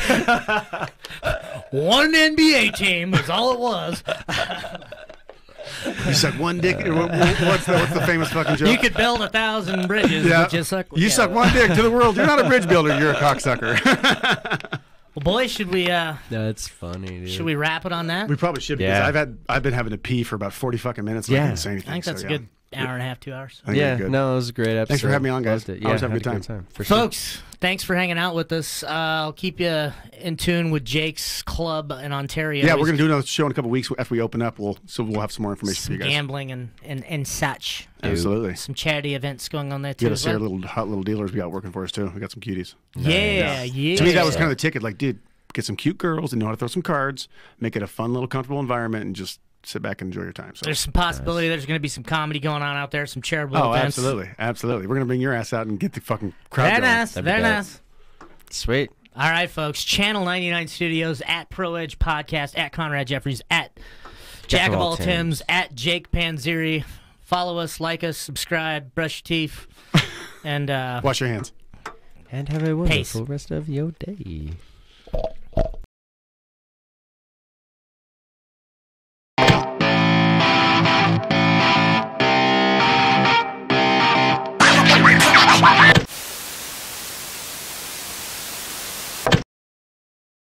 One NBA team is all it was. You suck one dick. What's the famous fucking joke? You could build 1,000 bridges, but you suck. You suck one dick to the world. You're not a bridge builder. You're a cocksucker. Well, boys, should we? That's funny. Dude. Should we wrap it on that? We probably should because I've been having to pee for about 40 fucking minutes. And I didn't say anything. I think that's a good hour and a half, 2 hours. Yeah, no, it was a great episode. Thanks for having me on, guys. Yeah, I always have a good time. For sure. Folks, thanks for hanging out with us. I'll keep you in tune with Jake's club in Ontario. Yeah, we're gonna do another show in a couple weeks after we open up. We'll have some more information for you guys. Gambling and such. Absolutely. Some charity events going on there too. You got to see our hot little dealers we got working for us too. We got some cuties. Yeah. To me, that was kind of the ticket. Like, dude, get some cute girls and know how to throw some cards, make it a fun little comfortable environment, and just sit back and enjoy your time. So there's some possibility. There's going to be some comedy going on out there, some charitable events. Absolutely. We're going to bring your ass out and get the fucking crowd going. Very nice. Sweet. All right, folks. Channel 99 Studios, at Pro Edge Podcast, at Conrad Jeffries, at Jack of All Tims, at Jake Panzeri. Follow us, like us, subscribe, brush your teeth, and wash your hands. And have a wonderful rest of your day.